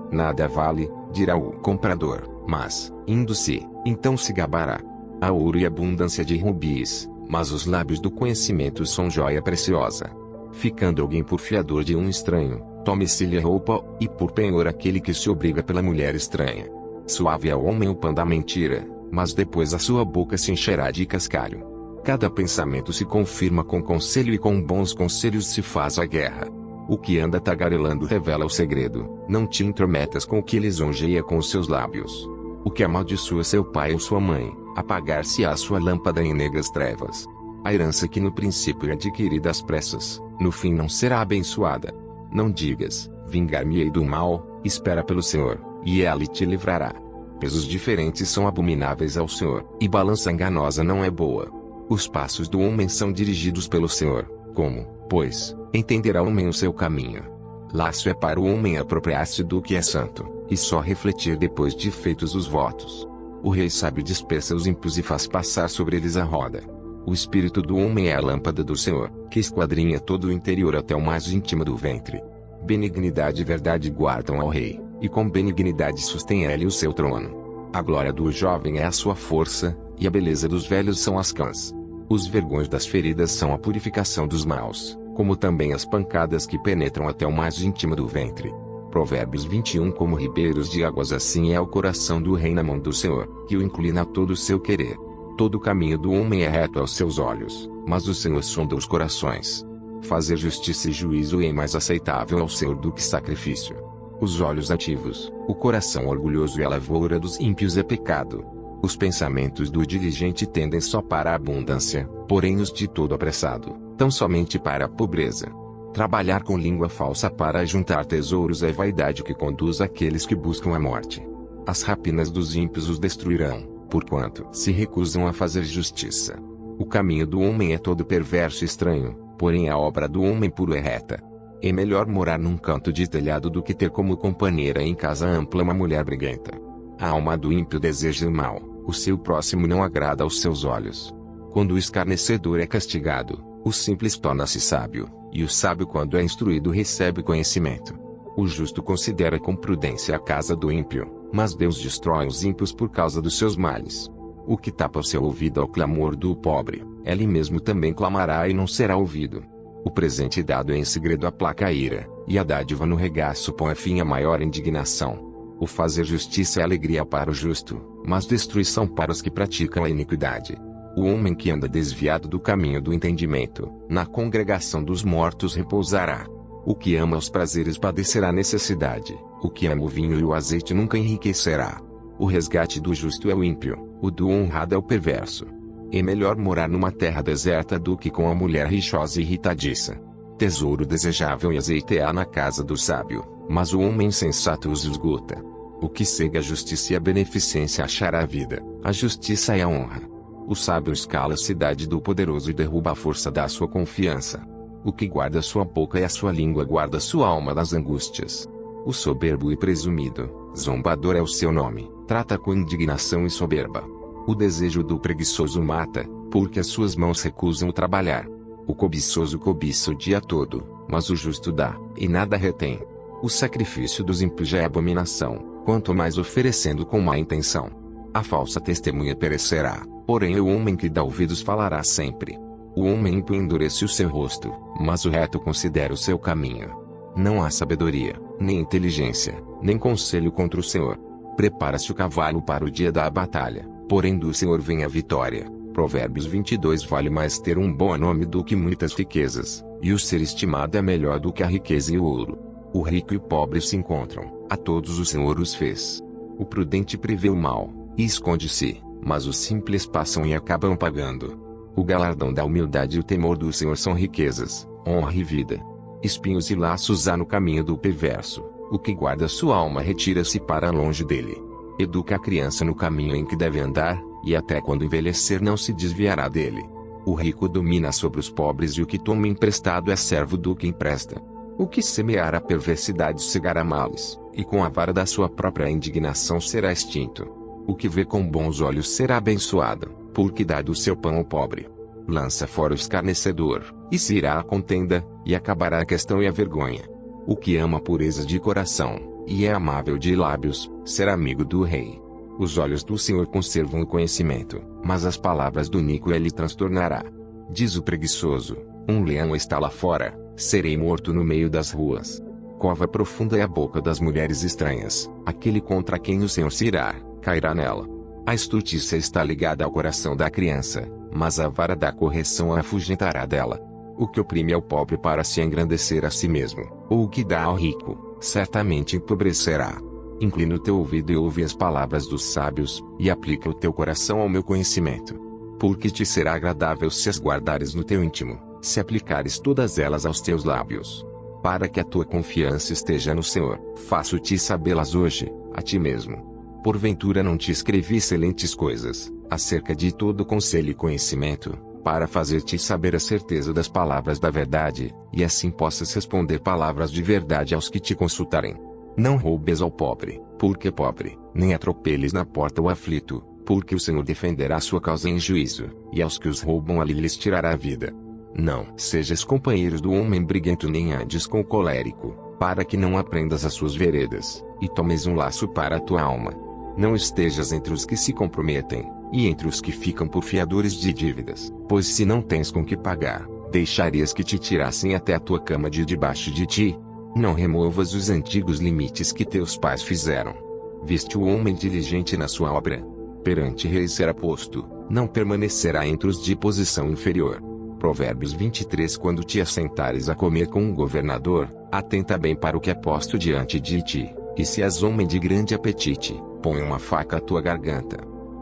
A: dirá o comprador, mas, indo-se, então se gabará. Há ouro e abundância de rubis, mas os lábios do conhecimento são joia preciosa. Ficando alguém por fiador de um estranho, Tome-se-lhe a roupa, e por penhor aquele que se obriga pela mulher estranha. Suave é o homem o pão da mentira, mas depois a sua boca se encherá de cascalho. Cada pensamento se confirma com conselho e com bons conselhos se faz a guerra. O que anda tagarelando revela o segredo, não te intrometas com o que lisonjeia com os seus lábios. O que amaldiçoa seu pai ou sua mãe, apagar-se-á sua lâmpada em negras trevas. A herança que no princípio é adquirida às pressas, no fim não será abençoada. Não digas, vingar-me-ei do mal, espera pelo Senhor, e ele te livrará. Pesos diferentes são abomináveis ao Senhor, e balança enganosa não é boa. Os passos do homem são dirigidos pelo Senhor, como, pois, entenderá o homem o seu caminho. Laço é para o homem apropriar-se do que é santo, e só refletir depois de feitos os votos. O rei sábio dispersa os ímpios e faz passar sobre eles a roda. O espírito do homem é a lâmpada do Senhor, que esquadrinha todo o interior até o mais íntimo do ventre. Benignidade e verdade guardam ao rei, e com benignidade sustém ele o seu trono. A glória do jovem é a sua força, e a beleza dos velhos são as cãs. Os vergões das feridas são a purificação dos maus, como também as pancadas que penetram até o mais íntimo do ventre. Provérbios 21. Como ribeiros de águas, assim é o coração do rei na mão do Senhor, que o inclina a todo o seu querer. Todo o caminho do homem é reto aos seus olhos, mas o Senhor sonda os corações. Fazer justiça e juízo é mais aceitável ao Senhor do que sacrifício. Os olhos ativos, o coração orgulhoso e a lavoura dos ímpios é pecado. Os pensamentos do diligente tendem só para a abundância, porém os de todo apressado, tão somente para a pobreza. Trabalhar com língua falsa para juntar tesouros é vaidade que conduz aqueles que buscam a morte. As rapinas dos ímpios os destruirão, porquanto se recusam a fazer justiça. O caminho do homem é todo perverso e estranho, porém a obra do homem puro é reta. É melhor morar num canto de telhado do que ter como companheira em casa ampla uma mulher briguenta. A alma do ímpio deseja o mal, o seu próximo não agrada aos seus olhos. Quando o escarnecedor é castigado, o simples torna-se sábio, e o sábio, quando é instruído, recebe conhecimento. O justo considera com prudência a casa do ímpio, mas Deus destrói os ímpios por causa dos seus males. O que tapa o seu ouvido ao clamor do pobre, ele mesmo também clamará e não será ouvido. O presente dado em segredo aplaca a ira, e a dádiva no regaço põe fim à maior indignação. O fazer justiça é alegria para o justo, mas destruição para os que praticam a iniquidade. O homem que anda desviado do caminho do entendimento, na congregação dos mortos repousará. O que ama os prazeres padecerá necessidade, o que ama o vinho e o azeite nunca enriquecerá. O resgate do justo é o ímpio, o do honrado é o perverso. É melhor morar numa terra deserta do que com a mulher rixosa e irritadiça. Tesouro desejável e azeite há na casa do sábio, mas o homem insensato os esgota. O que segue a justiça e a beneficência achará a vida, a justiça e a honra. O sábio escala a cidade do poderoso e derruba a força da sua confiança. O que guarda sua boca e a sua língua guarda sua alma das angústias. O soberbo e presumido, zombador é o seu nome, trata com indignação e soberba. O desejo do preguiçoso mata, porque as suas mãos recusam o trabalhar. O cobiçoso cobiça o dia todo, mas o justo dá, e nada retém. O sacrifício dos ímpios já é abominação, quanto mais oferecendo com má intenção. A falsa testemunha perecerá, porém o homem que dá ouvidos falará sempre. O homem ímpio endurece o seu rosto, mas o reto considera o seu caminho. Não há sabedoria, nem inteligência, nem conselho contra o Senhor. Prepara-se o cavalo para o dia da batalha, porém do Senhor vem a vitória. Provérbios 22. Vale mais ter um bom nome do que muitas riquezas, e o ser estimado é melhor do que a riqueza e o ouro. O rico e o pobre se encontram, a todos o Senhor os fez. O prudente prevê o mal, e esconde-se, mas os simples passam e acabam pagando. O galardão da humildade e o temor do Senhor são riquezas, honra e vida. Espinhos e laços há no caminho do perverso, o que guarda sua alma retira-se para longe dele. Educa a criança no caminho em que deve andar, e até quando envelhecer não se desviará dele. O rico domina sobre os pobres e o que toma emprestado é servo do que empresta. O que semear a perversidade cegará males, e com a vara da sua própria indignação será extinto. O que vê com bons olhos será abençoado, porque dá do seu pão ao pobre. Lança fora o escarnecedor, e se irá a contenda, e acabará a questão e a vergonha. O que ama a pureza de coração, e é amável de lábios, será amigo do rei. Os olhos do Senhor conservam o conhecimento, mas as palavras do ímpio ele transtornará. Diz o preguiçoso: um leão está lá fora, serei morto no meio das ruas. Cova profunda é a boca das mulheres estranhas. Aquele contra quem o Senhor se irá, cairá nela. A estultícia está ligada ao coração da criança, mas a vara da correção a afugentará dela. O que oprime ao pobre para se engrandecer a si mesmo, ou o que dá ao rico, certamente empobrecerá. Inclina o teu ouvido e ouve as palavras dos sábios, e aplica o teu coração ao meu conhecimento. Porque te será agradável se as guardares no teu íntimo, se aplicares todas elas aos teus lábios. Para que a tua confiança esteja no Senhor, faço-te sabê-las hoje, a ti mesmo. Porventura não te escrevi excelentes coisas, acerca de todo conselho e conhecimento, para fazer-te saber a certeza das palavras da verdade, e assim possas responder palavras de verdade aos que te consultarem. Não roubes ao pobre, porque é pobre, nem atropeles na porta o aflito, porque o Senhor defenderá sua causa em juízo, e aos que os roubam ali lhes tirará a vida. Não sejas companheiros do homem briguento nem andes com o colérico, para que não aprendas as suas veredas, e tomes um laço para a tua alma. Não estejas entre os que se comprometem, e entre os que ficam por fiadores de dívidas, pois se não tens com que pagar, deixarias que te tirassem até a tua cama de debaixo de ti? Não removas os antigos limites que teus pais fizeram. Viste o homem diligente na sua obra. Perante reis será posto, não permanecerá entre os de posição inferior. Provérbios 23. Quando te assentares a comer com um governador, atenta bem para o que é posto diante de ti, e se és homem de grande apetite, põe uma faca à tua garganta.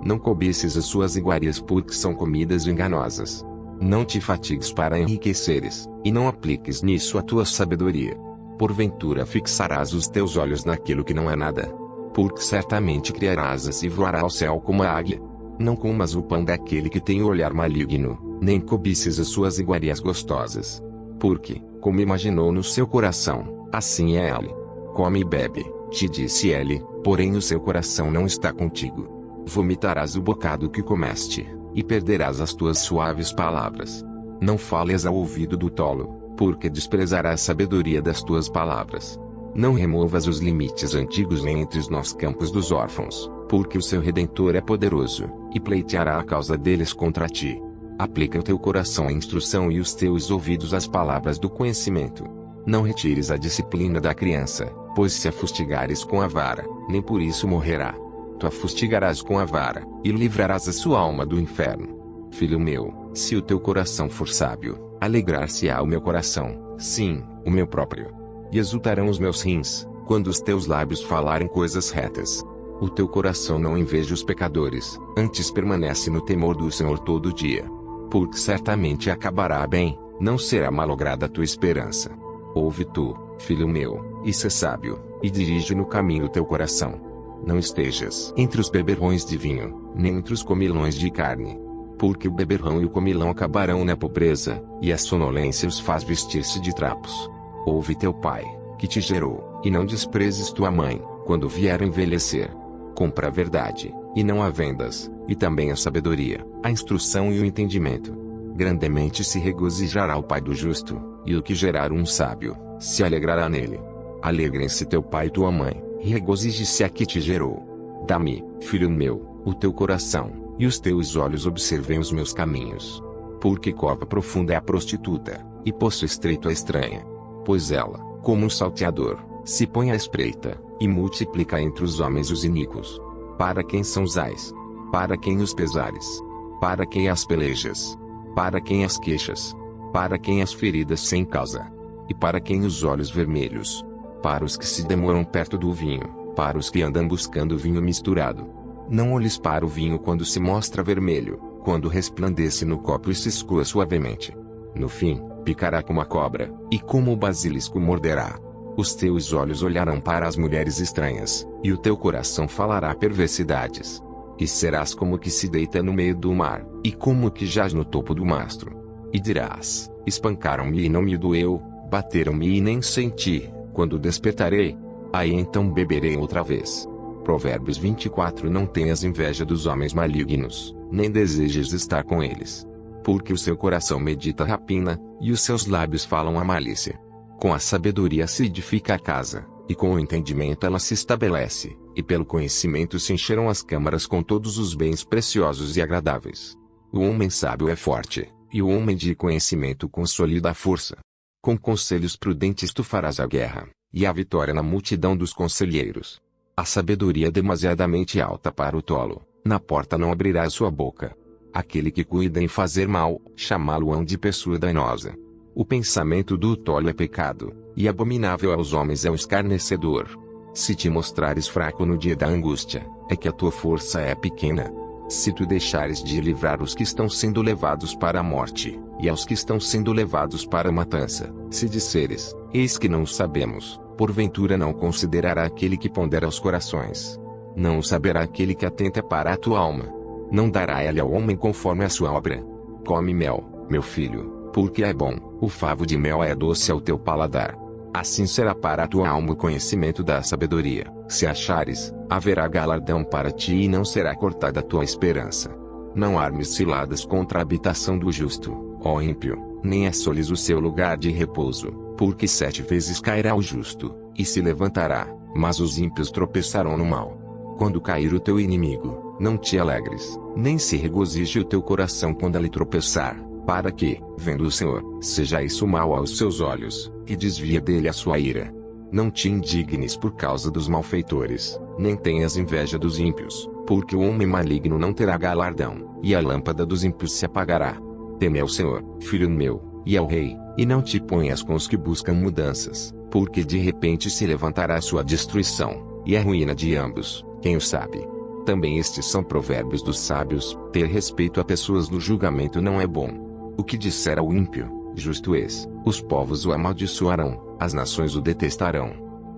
A: Não cobices as suas iguarias porque são comidas enganosas. Não te fatigues para enriqueceres, e não apliques nisso a tua sabedoria. Porventura fixarás os teus olhos naquilo que não é nada. Porque certamente criarás asas e voará ao céu como a águia. Não comas o pão daquele que tem o olhar maligno, nem cobices as suas iguarias gostosas. Porque, como imaginou no seu coração, assim é ele. Come e bebe, te disse ele, porém o seu coração não está contigo. Vomitarás o bocado que comeste, e perderás as tuas suaves palavras. Não fales ao ouvido do tolo, porque desprezarás a sabedoria das tuas palavras. Não removas os limites antigos nem entre os campos dos órfãos, porque o seu Redentor é poderoso, e pleiteará a causa deles contra ti. Aplica o teu coração à instrução e os teus ouvidos às palavras do conhecimento. Não retires a disciplina da criança, pois se a fustigares com a vara, nem por isso morrerá. Tu a fustigarás com a vara, e livrarás a sua alma do inferno. Filho meu, se o teu coração for sábio, alegrar-se-á o meu coração, sim, o meu próprio. E exultarão os meus rins, quando os teus lábios falarem coisas retas. O teu coração não inveja os pecadores, antes permanece no temor do Senhor todo dia. Porque certamente acabará bem, não será malograda a tua esperança. Ouve tu, filho meu, e sê sábio, e dirige no caminho o teu coração. Não estejas entre os beberrões de vinho, nem entre os comilões de carne. Porque o beberrão e o comilão acabarão na pobreza, e a sonolência os faz vestir-se de trapos. Ouve teu pai, que te gerou, e não desprezes tua mãe, quando vier a envelhecer. Compra a verdade, e não a vendas, e também a sabedoria, a instrução e o entendimento. Grandemente se regozijará o pai do justo, e o que gerar um sábio, se alegrará nele. Alegrem-se teu pai e tua mãe, e regozije-se a que te gerou. Dá-me, filho meu, o teu coração, e os teus olhos observem os meus caminhos. Porque cova profunda é a prostituta, e poço estreito a estranha. Pois ela, como um salteador, se põe à espreita, e multiplica entre os homens os iníquos. Para quem são os ais? Para quem os pesares? Para quem as pelejas? Para quem as queixas? Para quem as feridas sem causa? E para quem os olhos vermelhos? Para os que se demoram perto do vinho, para os que andam buscando vinho misturado. Não olhes para o vinho quando se mostra vermelho, quando resplandece no copo e se escoa suavemente. No fim, picará como a cobra, e como o basilisco morderá. Os teus olhos olharão para as mulheres estranhas, e o teu coração falará perversidades. E serás como o que se deita no meio do mar, e como o que jaz no topo do mastro. E dirás, espancaram-me e não me doeu, bateram-me e nem senti, quando despertarei. Aí então beberei outra vez. Provérbios 24. Não tenhas inveja dos homens malignos, nem desejes estar com eles. Porque o seu coração medita rapina, e os seus lábios falam a malícia. Com a sabedoria se edifica a casa, e com o entendimento ela se estabelece, e pelo conhecimento se encheram as câmaras com todos os bens preciosos e agradáveis. O homem sábio é forte, e o homem de conhecimento consolida a força. Com conselhos prudentes tu farás a guerra, e a vitória na multidão dos conselheiros. A sabedoria é demasiadamente alta para o tolo, na porta não abrirá a sua boca. Aquele que cuida em fazer mal, chamá-lo-ão de pessoa danosa. O pensamento do tolo é pecado, e abominável aos homens é o escarnecedor. Se te mostrares fraco no dia da angústia, é que a tua força é pequena. Se tu deixares de livrar os que estão sendo levados para a morte, e aos que estão sendo levados para a matança, se disseres, eis que não o sabemos, porventura não considerará aquele que pondera os corações. Não o saberá aquele que atenta para a tua alma. Não dará ele ao homem conforme a sua obra. Come mel, meu filho, porque é bom, o favo de mel é doce ao teu paladar. Assim será para a tua alma o conhecimento da sabedoria. Se achares, haverá galardão para ti e não será cortada a tua esperança. Não armes ciladas contra a habitação do justo, ó ímpio, nem assoles o seu lugar de repouso, porque 7 vezes cairá o justo, e se levantará, mas os ímpios tropeçarão no mal. Quando cair o teu inimigo, não te alegres, nem se regozije o teu coração quando ele tropeçar, para que, vendo o Senhor, seja isso mal aos seus olhos, e desvia dele a sua ira. Não te indignes por causa dos malfeitores, nem tenhas inveja dos ímpios, porque o homem maligno não terá galardão, e a lâmpada dos ímpios se apagará. Teme ao Senhor, filho meu, e ao rei, e não te ponhas com os que buscam mudanças, porque de repente se levantará a sua destruição, e a ruína de ambos, quem o sabe. Também estes são provérbios dos sábios: ter respeito a pessoas no julgamento não é bom. O que disser ao ímpio, justo és, os povos o amaldiçoarão, as nações o detestarão.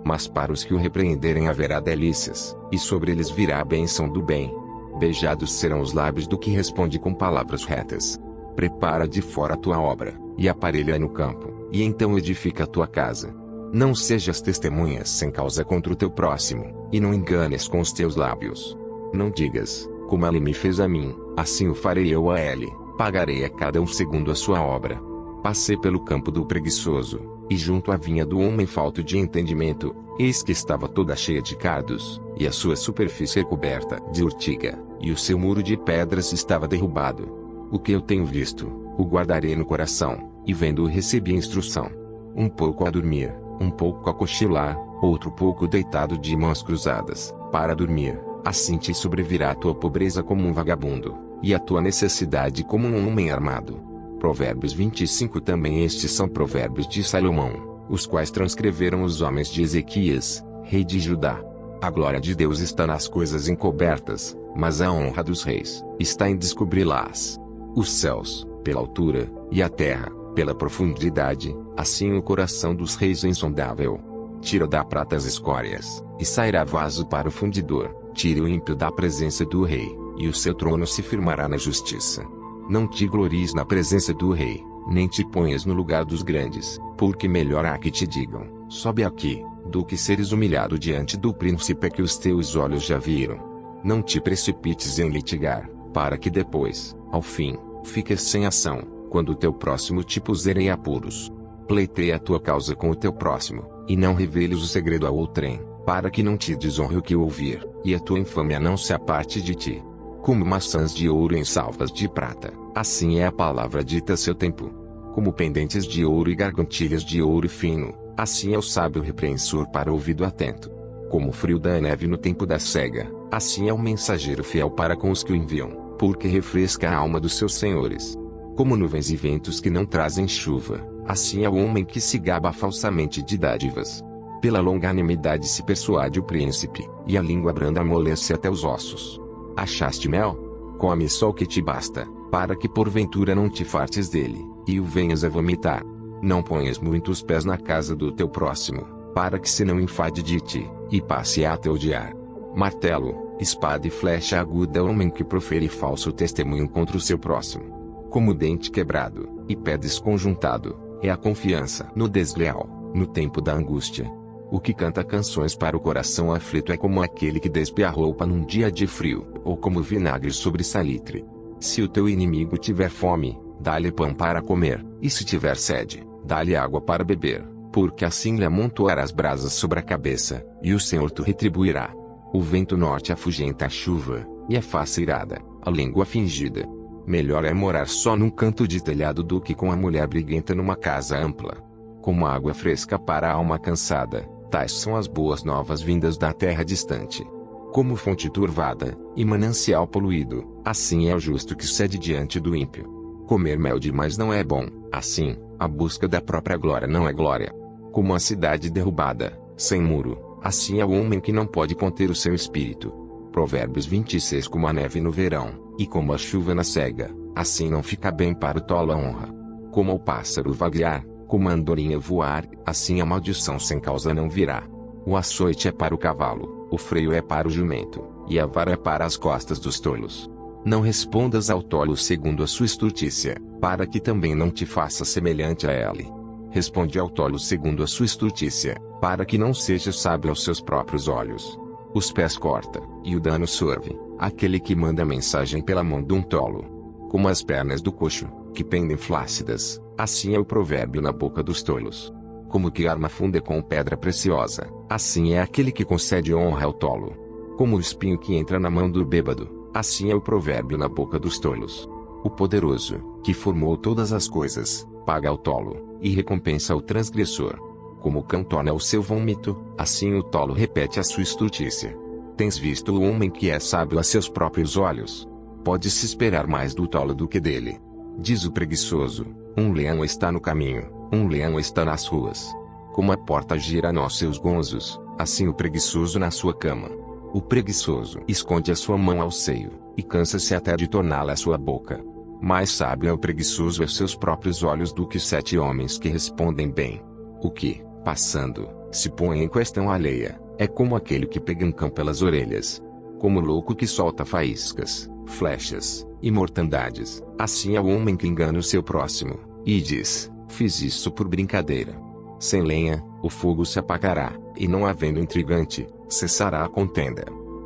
A: Mas para os que o repreenderem haverá delícias, e sobre eles virá a bênção do bem. Beijados serão os lábios do que responde com palavras retas. Prepara de fora a tua obra, e aparelha no campo, e então edifica a tua casa. Não sejas testemunhas sem causa contra o teu próximo, e não enganes com os teus lábios. Não digas, como ele me fez a mim, assim o farei eu a ele, pagarei a cada um segundo a sua obra. Passei pelo campo do preguiçoso, e junto à vinha do homem falto de entendimento, eis que estava toda cheia de cardos, e a sua superfície coberta de urtiga, e o seu muro de pedras estava derrubado. O que eu tenho visto, o guardarei no coração, e vendo-o recebi a instrução. Um pouco a dormir, um pouco a cochilar, outro pouco deitado de mãos cruzadas, para dormir. Assim te sobrevirá a tua pobreza como um vagabundo, e a tua necessidade como um homem armado. Provérbios 25. Também estes são provérbios de Salomão, os quais transcreveram os homens de Ezequias, rei de Judá. A glória de Deus está nas coisas encobertas, mas a honra dos reis está em descobri-las. Os céus, pela altura, e a terra, pela profundidade, assim o coração dos reis é insondável. Tira da prata as escórias, e sairá vaso para o fundidor. Tire o ímpio da presença do rei, e o seu trono se firmará na justiça. Não te glories na presença do rei, nem te ponhas no lugar dos grandes, porque melhor há que te digam, sobe aqui, do que seres humilhado diante do príncipe que os teus olhos já viram. Não te precipites em litigar, para que depois, ao fim, fiques sem ação, quando o teu próximo te puser em apuros. Pleiteia a tua causa com o teu próximo, e não reveles o segredo a outrem, para que não te desonre o que ouvir, e a tua infâmia não se aparte de ti. Como maçãs de ouro em salvas de prata, assim é a palavra dita a seu tempo. Como pendentes de ouro e gargantilhas de ouro fino, assim é o sábio repreensor para o ouvido atento. Como o frio da neve no tempo da cega, assim é o mensageiro fiel para com os que o enviam, porque refresca a alma dos seus senhores. Como nuvens e ventos que não trazem chuva, assim é o homem que se gaba falsamente de dádivas. Pela longanimidade se persuade o príncipe, e a língua branda amolece até os ossos. Achaste mel? Come só o que te basta, para que porventura não te fartes dele, e o venhas a vomitar. Não ponhas muitos pés na casa do teu próximo, para que se não enfade de ti, e passe a te odiar. Martelo, espada e flecha aguda é o homem que profere falso testemunho contra o seu próximo. Como dente quebrado, e pé desconjuntado, é a confiança no desleal, no tempo da angústia. O que canta canções para o coração aflito é como aquele que despe a roupa num dia de frio, ou como vinagre sobre salitre. Se o teu inimigo tiver fome, dá-lhe pão para comer, e se tiver sede, dá-lhe água para beber, porque assim lhe amontoarás brasas sobre a cabeça, e o Senhor te retribuirá. O vento norte afugenta a chuva, e a face irada, a língua fingida. Melhor é morar só num canto de telhado do que com a mulher briguenta numa casa ampla. Como água fresca para a alma cansada, Tais são as boas novas vindas da terra distante. Como fonte turvada, e manancial poluído, assim é o justo que cede diante do ímpio. Comer mel demais não é bom, assim, a busca da própria glória não é glória. Como a cidade derrubada, sem muro, assim é o homem que não pode conter o seu espírito. Provérbios 26. Como a neve no verão, e como a chuva na cega, assim não fica bem para o tolo a honra. Como o pássaro vaguear, como a andorinha voar, assim a maldição sem causa não virá. O açoite é para o cavalo, o freio é para o jumento, e a vara é para as costas dos tolos. Não respondas ao tolo segundo a sua estultícia, para que também não te faça semelhante a ele. Responde ao tolo segundo a sua estultícia, para que não seja sábio aos seus próprios olhos. Os pés corta, e o dano sorve, aquele que manda mensagem pela mão de um tolo. Como as pernas do coxo, que pendem flácidas, assim é o provérbio na boca dos tolos. Como que arma funda com pedra preciosa, assim é aquele que concede honra ao tolo. Como o espinho que entra na mão do bêbado, assim é o provérbio na boca dos tolos. O poderoso, que formou todas as coisas, paga ao tolo, e recompensa ao transgressor. Como o cão torna o seu vômito, assim o tolo repete a sua estultícia. Tens visto o homem que é sábio a seus próprios olhos? Pode-se esperar mais do tolo do que dele. Diz o preguiçoso, um leão está no caminho, um leão está nas ruas. Como a porta gira nos seus gonzos, assim o preguiçoso na sua cama. O preguiçoso esconde a sua mão ao seio, e cansa-se até de torná-la à sua boca. Mais sábio é o preguiçoso aos seus próprios olhos do que 7 homens que respondem bem. O que, passando, se põe em questão alheia, é como aquele que pega um cão pelas orelhas. Como o louco que solta faíscas, flechas, e mortandades, assim é o homem que engana o seu próximo, e diz, fiz isso por brincadeira. Sem lenha, o fogo se apagará, e não havendo intrigante, cessará a contenda.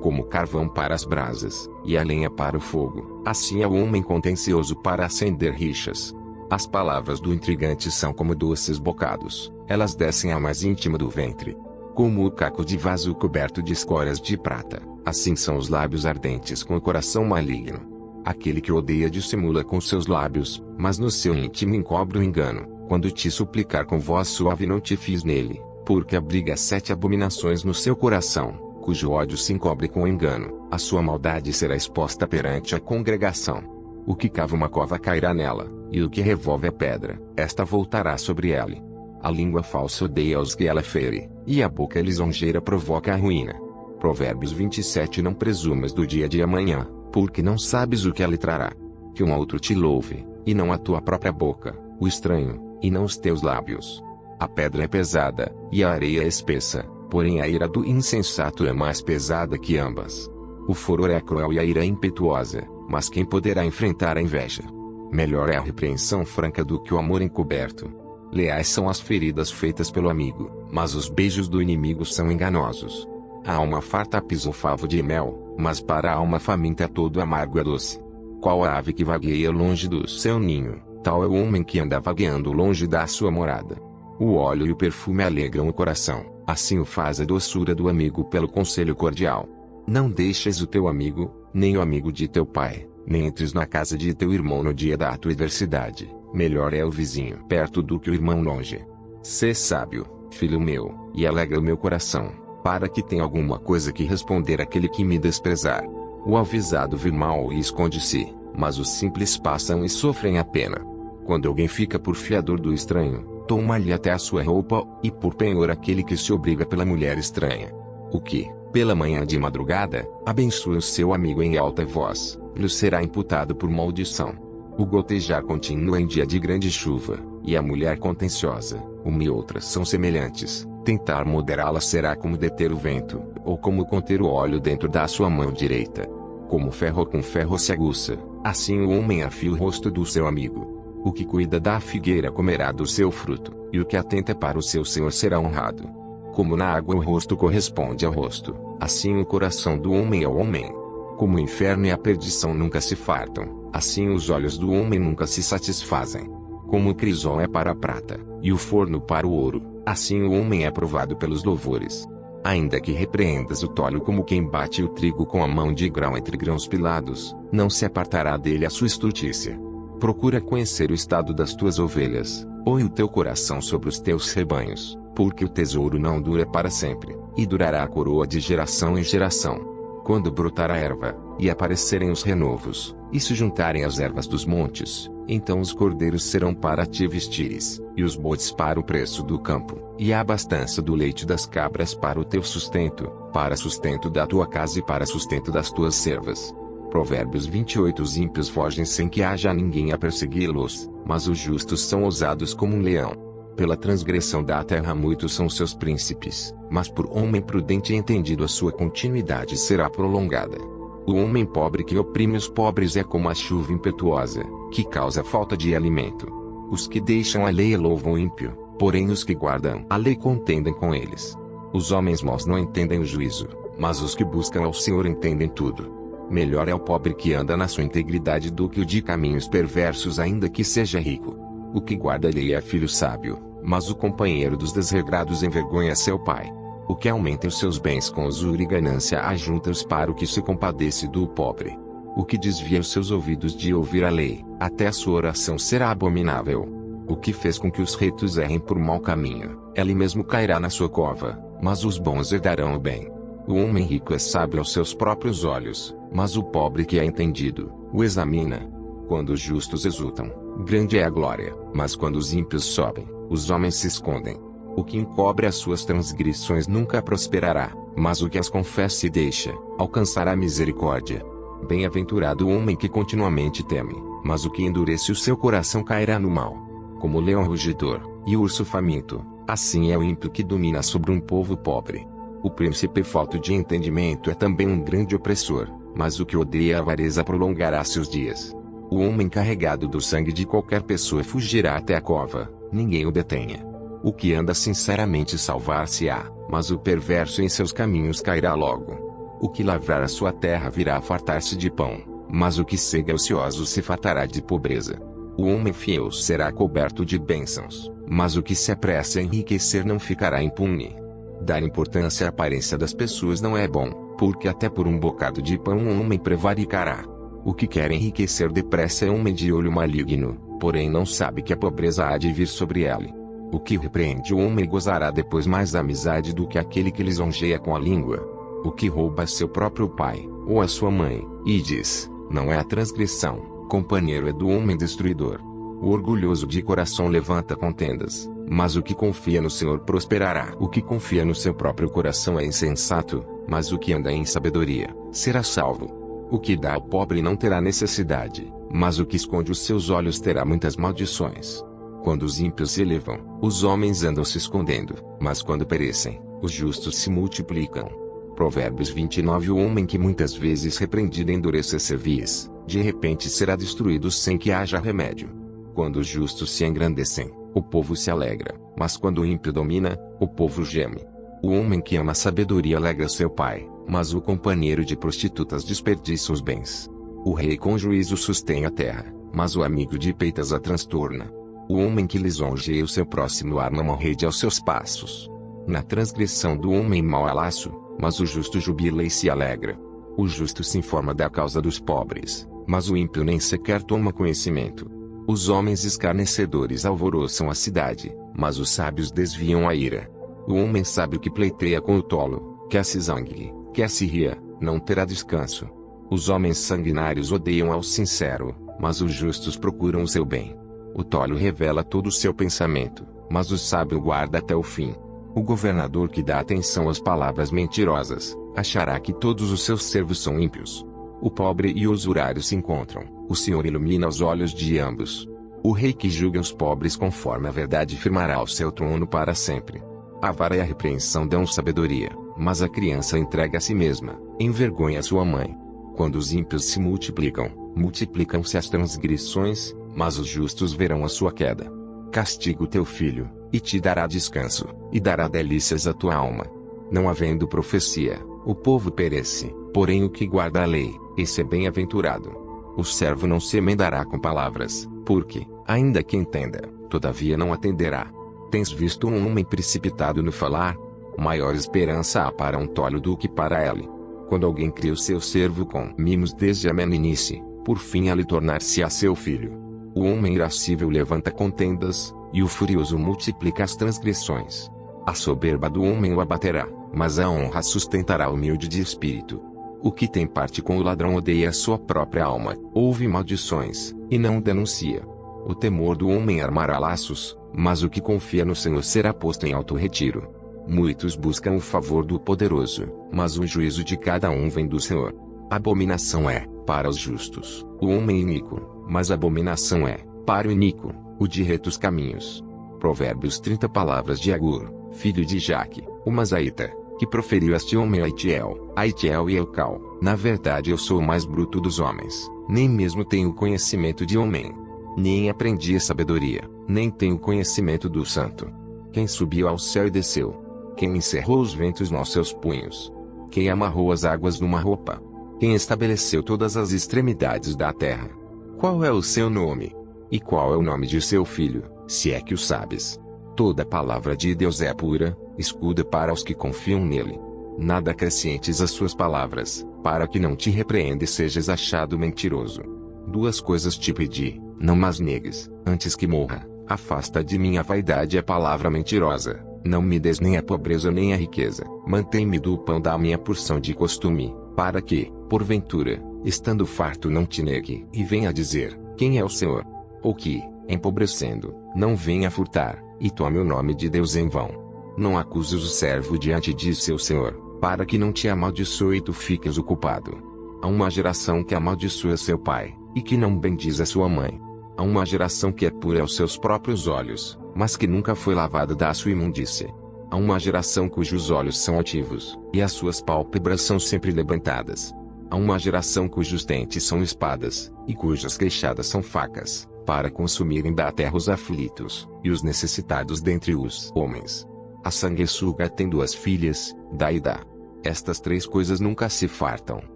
A: Como carvão para as brasas, e a lenha para o fogo, assim é o homem contencioso para acender rixas. As palavras do intrigante são como doces bocados, elas descem ao mais íntimo do ventre. Como o caco de vaso coberto de escórias de prata, assim são os lábios ardentes com o coração maligno. Aquele que odeia dissimula com seus lábios, mas no seu íntimo encobre o engano. Quando te suplicar com voz suave não te fies nele, porque abriga 7 abominações no seu coração, cujo ódio se encobre com engano, a sua maldade será exposta perante a congregação. O que cava uma cova cairá nela, e o que revolve a pedra, esta voltará sobre ela. A língua falsa odeia os que ela fere, e a boca lisonjeira provoca a ruína. Provérbios 27. Não presumas do dia de amanhã, porque não sabes o que ela trará. Que um outro te louve, e não a tua própria boca, o estranho, e não os teus lábios. A pedra é pesada, e a areia é espessa, porém a ira do insensato é mais pesada que ambas. O furor é cruel e a ira é impetuosa, mas quem poderá enfrentar a inveja? Melhor é a repreensão franca do que o amor encoberto. Leais são as feridas feitas pelo amigo, mas os beijos do inimigo são enganosos. A alma farta pisa o favo de mel, mas para a alma faminta todo amargo é doce. Qual a ave que vagueia longe do seu ninho, tal é o homem que anda vagueando longe da sua morada. O óleo e o perfume alegram o coração, assim o faz a doçura do amigo pelo conselho cordial. Não deixes o teu amigo, nem o amigo de teu pai, nem entres na casa de teu irmão no dia da tua adversidade. Melhor é o vizinho perto do que o irmão longe. Sê sábio, filho meu, e alegra o meu coração, para que tenha alguma coisa que responder àquele que me desprezar. O avisado vê mal e esconde-se, mas os simples passam e sofrem a pena. Quando alguém fica por fiador do estranho, toma-lhe até a sua roupa, e por penhor aquele que se obriga pela mulher estranha. O que, pela manhã de madrugada, abençoa o seu amigo em alta voz, lhe será imputado por maldição. O gotejar continua em dia de grande chuva, e a mulher contenciosa, uma e outra são semelhantes. Tentar moderá-la será como deter o vento, ou como conter o óleo dentro da sua mão direita. Como ferro com ferro se aguça, assim o homem afia o rosto do seu amigo. O que cuida da figueira comerá do seu fruto, e o que atenta para o seu senhor será honrado. Como na água o rosto corresponde ao rosto, assim o coração do homem ao homem. Como o inferno e a perdição nunca se fartam, assim os olhos do homem nunca se satisfazem. Como o crisol é para a prata, e o forno para o ouro, assim o homem é provado pelos louvores. Ainda que repreendas o tolo como quem bate o trigo com a mão de grão entre grãos pilados, não se apartará dele a sua estultícia. Procura conhecer o estado das tuas ovelhas, ou o teu coração sobre os teus rebanhos, porque o tesouro não dura para sempre, e durará a coroa de geração em geração. Quando brotar a erva, e aparecerem os renovos, e se juntarem as ervas dos montes, então os cordeiros serão para ti vestires, e os bodes para o preço do campo, e a abastança do leite das cabras para o teu sustento, para sustento da tua casa e para sustento das tuas servas. Provérbios 28. Os ímpios fogem sem que haja ninguém a persegui-los, mas os justos são ousados como um leão. Pela transgressão da terra muitos são seus príncipes, mas por homem prudente e entendido a sua continuidade será prolongada. O homem pobre que oprime os pobres é como a chuva impetuosa, que causa falta de alimento. Os que deixam a lei louvam o ímpio, porém os que guardam a lei contendem com eles. Os homens maus não entendem o juízo, mas os que buscam ao Senhor entendem tudo. Melhor é o pobre que anda na sua integridade do que o de caminhos perversos, ainda que seja rico. O que guarda a lei é filho sábio, mas o companheiro dos desregrados envergonha seu pai. O que aumenta os seus bens com usura e ganância ajunta-os para o que se compadece do pobre. O que desvia os seus ouvidos de ouvir a lei, até a sua oração será abominável. O que fez com que os retos errem por mau caminho, ele mesmo cairá na sua cova, mas os bons herdarão o bem. O homem rico é sábio aos seus próprios olhos, mas o pobre que é entendido, o examina. Quando os justos exultam, grande é a glória, mas quando os ímpios sobem, os homens se escondem. O que encobre as suas transgressões nunca prosperará, mas o que as confessa e deixa, alcançará misericórdia. Bem-aventurado o homem que continuamente teme, mas o que endurece o seu coração cairá no mal. Como o leão rugidor, e o urso faminto, assim é o ímpio que domina sobre um povo pobre. O príncipe falto de entendimento é também um grande opressor, mas o que odeia a avareza prolongará seus dias. O homem carregado do sangue de qualquer pessoa fugirá até a cova, ninguém o detenha. O que anda sinceramente salvar-se-á, mas o perverso em seus caminhos cairá logo. O que lavrar a sua terra virá a fartar-se de pão, mas o que cega ocioso se fartará de pobreza. O homem fiel será coberto de bênçãos, mas o que se apressa a enriquecer não ficará impune. Dar importância à aparência das pessoas não é bom, porque até por um bocado de pão um homem prevaricará. O que quer enriquecer depressa é homem de olho maligno, porém não sabe que a pobreza há de vir sobre ele. O que repreende o homem gozará depois mais da amizade do que aquele que lisonjeia com a língua. O que rouba a seu próprio pai, ou a sua mãe, e diz, não é a transgressão, companheiro é do homem destruidor. O orgulhoso de coração levanta contendas, mas o que confia no Senhor prosperará. O que confia no seu próprio coração é insensato, mas o que anda em sabedoria, será salvo. O que dá ao pobre não terá necessidade, mas o que esconde os seus olhos terá muitas maldições. Quando os ímpios se elevam, os homens andam se escondendo, mas quando perecem, os justos se multiplicam. Provérbios 29. O homem que muitas vezes repreendido endurece a cerviz, de repente será destruído sem que haja remédio. Quando os justos se engrandecem, o povo se alegra, mas quando o ímpio domina, o povo geme. O homem que ama a sabedoria alegra seu pai, mas o companheiro de prostitutas desperdiça os bens. O rei com juízo sustém a terra, mas o amigo de peitas a transtorna. O homem que lisonjeia o seu próximo arma uma rede aos seus passos. Na transgressão do homem mau há laço, mas o justo jubila e se alegra. O justo se informa da causa dos pobres, mas o ímpio nem sequer toma conhecimento. Os homens escarnecedores alvoroçam a cidade, mas os sábios desviam a ira. O homem sábio que pleiteia com o tolo, quer se zangue, quer se ria, não terá descanso. Os homens sanguinários odeiam ao sincero, mas os justos procuram o seu bem. O tolo revela todo o seu pensamento, mas o sábio guarda até o fim. O governador que dá atenção às palavras mentirosas, achará que todos os seus servos são ímpios. O pobre e o usurário se encontram, o Senhor ilumina os olhos de ambos. O rei que julga os pobres conforme a verdade firmará o seu trono para sempre. A vara e a repreensão dão sabedoria, mas a criança entrega a si mesma, envergonha sua mãe. Quando os ímpios se multiplicam, multiplicam-se as transgressões, mas os justos verão a sua queda. Castiga o teu filho, e te dará descanso, e dará delícias à tua alma. Não havendo profecia, o povo perece, porém o que guarda a lei, esse é bem-aventurado. O servo não se emendará com palavras, porque, ainda que entenda, todavia não atenderá. Tens visto um homem precipitado no falar? Maior esperança há para um tolo do que para ele. Quando alguém cria o seu servo com mimos desde a meninice, por fim a lhe tornar-se-á seu filho. O homem irascível levanta contendas, e o furioso multiplica as transgressões. A soberba do homem o abaterá, mas a honra sustentará o humilde de espírito. O que tem parte com o ladrão odeia a sua própria alma, ouve maldições, e não denuncia. O temor do homem armará laços, mas o que confia no Senhor será posto em alto retiro. Muitos buscam o favor do poderoso, mas o juízo de cada um vem do Senhor. Abominação é, para os justos, o homem iníquo, mas abominação é, para o iníquo, o de retos caminhos. Provérbios 30 Palavras de Agur, filho de Jaque, o Mazaíta, que proferiu este homem a Itiel e Elcal: na verdade eu sou o mais bruto dos homens, nem mesmo tenho conhecimento de homem. Nem aprendi a sabedoria, nem tenho conhecimento do santo. Quem subiu ao céu e desceu? Quem encerrou os ventos nos seus punhos? Quem amarrou as águas numa roupa? Quem estabeleceu todas as extremidades da terra? Qual é o seu nome? E qual é o nome de seu filho, se é que o sabes? Toda palavra de Deus é pura, escudo para os que confiam nele. Nada acrescentes às suas palavras, para que não te repreenda e sejas achado mentiroso. Duas coisas te pedi, não mas negues, antes que morra: afasta de mim a vaidade e a palavra mentirosa. Não me des nem a pobreza nem a riqueza. Mantém-me do pão da minha porção de costume, para que, porventura, estando farto não te negue e venha dizer: quem é o Senhor? Ou que, empobrecendo, não venha furtar, e tome o nome de Deus em vão. Não acuses o servo diante de seu Senhor, para que não te amaldiçoe e tu fiques ocupado. Há uma geração que amaldiçoa seu pai, e que não bendiz a sua mãe. Há uma geração que é pura aos seus próprios olhos, mas que nunca foi lavada da sua imundície. Há uma geração cujos olhos são altivos, e as suas pálpebras são sempre levantadas. Há uma geração cujos dentes são espadas, e cujas queixadas são facas, para consumirem da terra os aflitos, e os necessitados dentre os homens. A sanguessuga tem duas filhas, dá e dá. Estas três coisas nunca se fartam,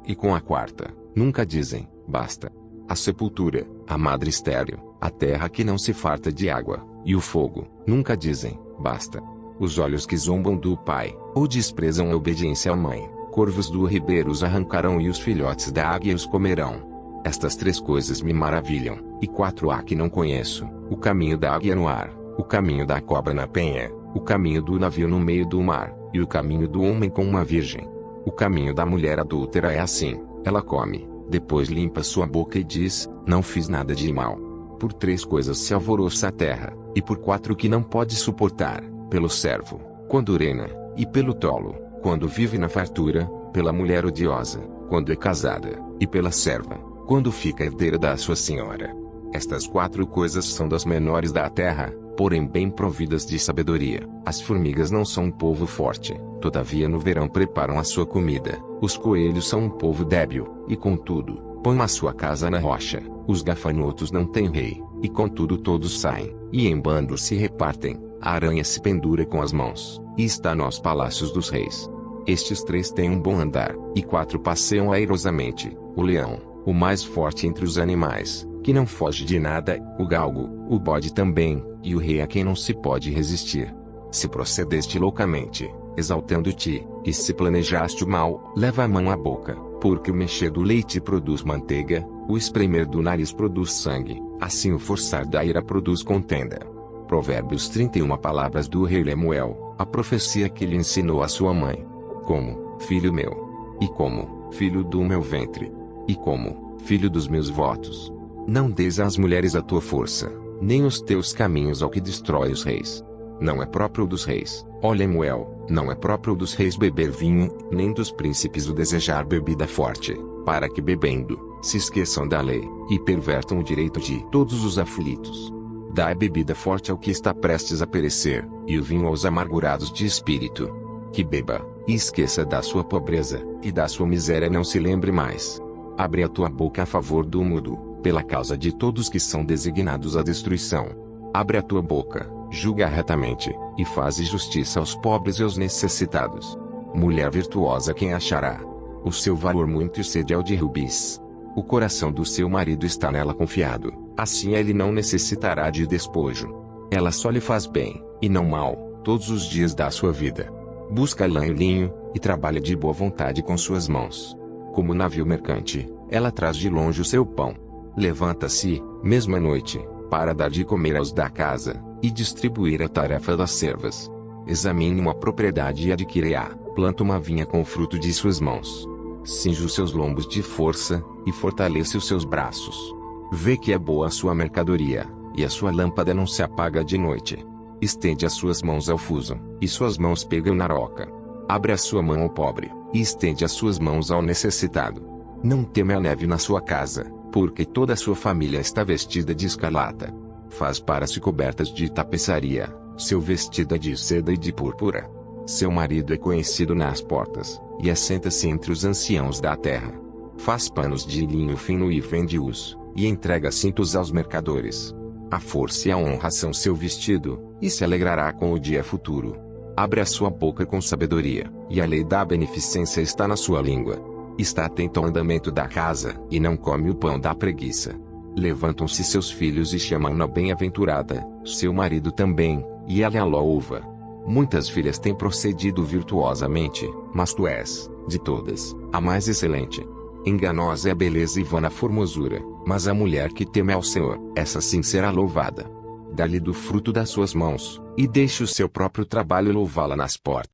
A: e com a quarta, nunca dizem, basta. A sepultura, a madre estéril, a terra que não se farta de água, e o fogo, nunca dizem, basta. Os olhos que zombam do pai, ou desprezam a obediência à mãe, corvos do ribeiro os arrancarão e os filhotes da águia os comerão. Estas três coisas me maravilham, e quatro há que não conheço: o caminho da águia no ar, o caminho da cobra na penha, o caminho do navio no meio do mar, e o caminho do homem com uma virgem. O caminho da mulher adúltera é assim: ela come, depois limpa sua boca e diz: não fiz nada de mal. Por três coisas se alvoroça a terra, e por quatro que não pode suportar: pelo servo, quando urena, e pelo tolo, quando vive na fartura, pela mulher odiosa, quando é casada, e pela serva, quando fica herdeira da sua senhora. Estas quatro coisas são das menores da terra, porém bem providas de sabedoria. As formigas não são um povo forte, todavia no verão preparam a sua comida. Os coelhos são um povo débil, e contudo, põem a sua casa na rocha. Os gafanhotos não têm rei, e contudo todos saem, e em bando se repartem. A aranha se pendura com as mãos, e está nos palácios dos reis. Estes três têm um bom andar, e quatro passeiam airosamente: o leão, o mais forte entre os animais, que não foge de nada, o galgo, o bode também, e o rei a quem não se pode resistir. Se procedeste loucamente, exaltando-te, e se planejaste o mal, leva a mão à boca, porque o mexer do leite produz manteiga, o espremer do nariz produz sangue, assim o forçar da ira produz contenda. Provérbios 31 Palavras do rei Lemuel, a profecia que lhe ensinou a sua mãe. Como, filho meu, e como, filho do meu ventre, e como, filho dos meus votos. Não des às mulheres a tua força, nem os teus caminhos ao que destrói os reis. Não é próprio dos reis, ó Lemuel, não é próprio dos reis beber vinho, nem dos príncipes o desejar bebida forte, para que bebendo, se esqueçam da lei, e pervertam o direito de todos os aflitos. Dai bebida forte ao que está prestes a perecer, e o vinho aos amargurados de espírito. Que beba, e esqueça da sua pobreza, e da sua miséria não se lembre mais. Abre a tua boca a favor do mudo, pela causa de todos que são designados à destruição. Abre a tua boca, julga retamente, e faze justiça aos pobres e aos necessitados. Mulher virtuosa quem achará? O seu valor muito excede ao de rubis. O coração do seu marido está nela confiado, assim ele não necessitará de despojo. Ela só lhe faz bem, e não mal, todos os dias da sua vida. Busca lã e linho, e trabalha de boa vontade com suas mãos. Como navio mercante, ela traz de longe o seu pão. Levanta-se, mesmo à noite, para dar de comer aos da casa, e distribuir a tarefa das servas. Examine uma propriedade e adquire-a. Planta uma vinha com o fruto de suas mãos. Cinja os seus lombos de força, e fortaleça os seus braços. Vê que é boa a sua mercadoria, e a sua lâmpada não se apaga de noite. Estende as suas mãos ao fuso, e suas mãos pegam na roca. Abre a sua mão ao pobre, e estende as suas mãos ao necessitado. Não teme a neve na sua casa, porque toda a sua família está vestida de escarlata. Faz para-se cobertas de tapeçaria, seu vestido é de seda e de púrpura. Seu marido é conhecido nas portas, e assenta-se entre os anciãos da terra. Faz panos de linho fino e vende-os, e entrega cintos aos mercadores. A força e a honra são seu vestido, e se alegrará com o dia futuro. Abre a sua boca com sabedoria, e a lei da beneficência está na sua língua. Está atento ao andamento da casa, e não come o pão da preguiça. Levantam-se seus filhos e chamam-na bem-aventurada, seu marido também, e ela a louva. Muitas filhas têm procedido virtuosamente, mas tu és, de todas, a mais excelente. Enganosa é a beleza e vã a formosura, mas a mulher que teme ao Senhor, essa sim será louvada. Dá-lhe do fruto das suas mãos, e deixe o seu próprio trabalho louvá-la nas portas.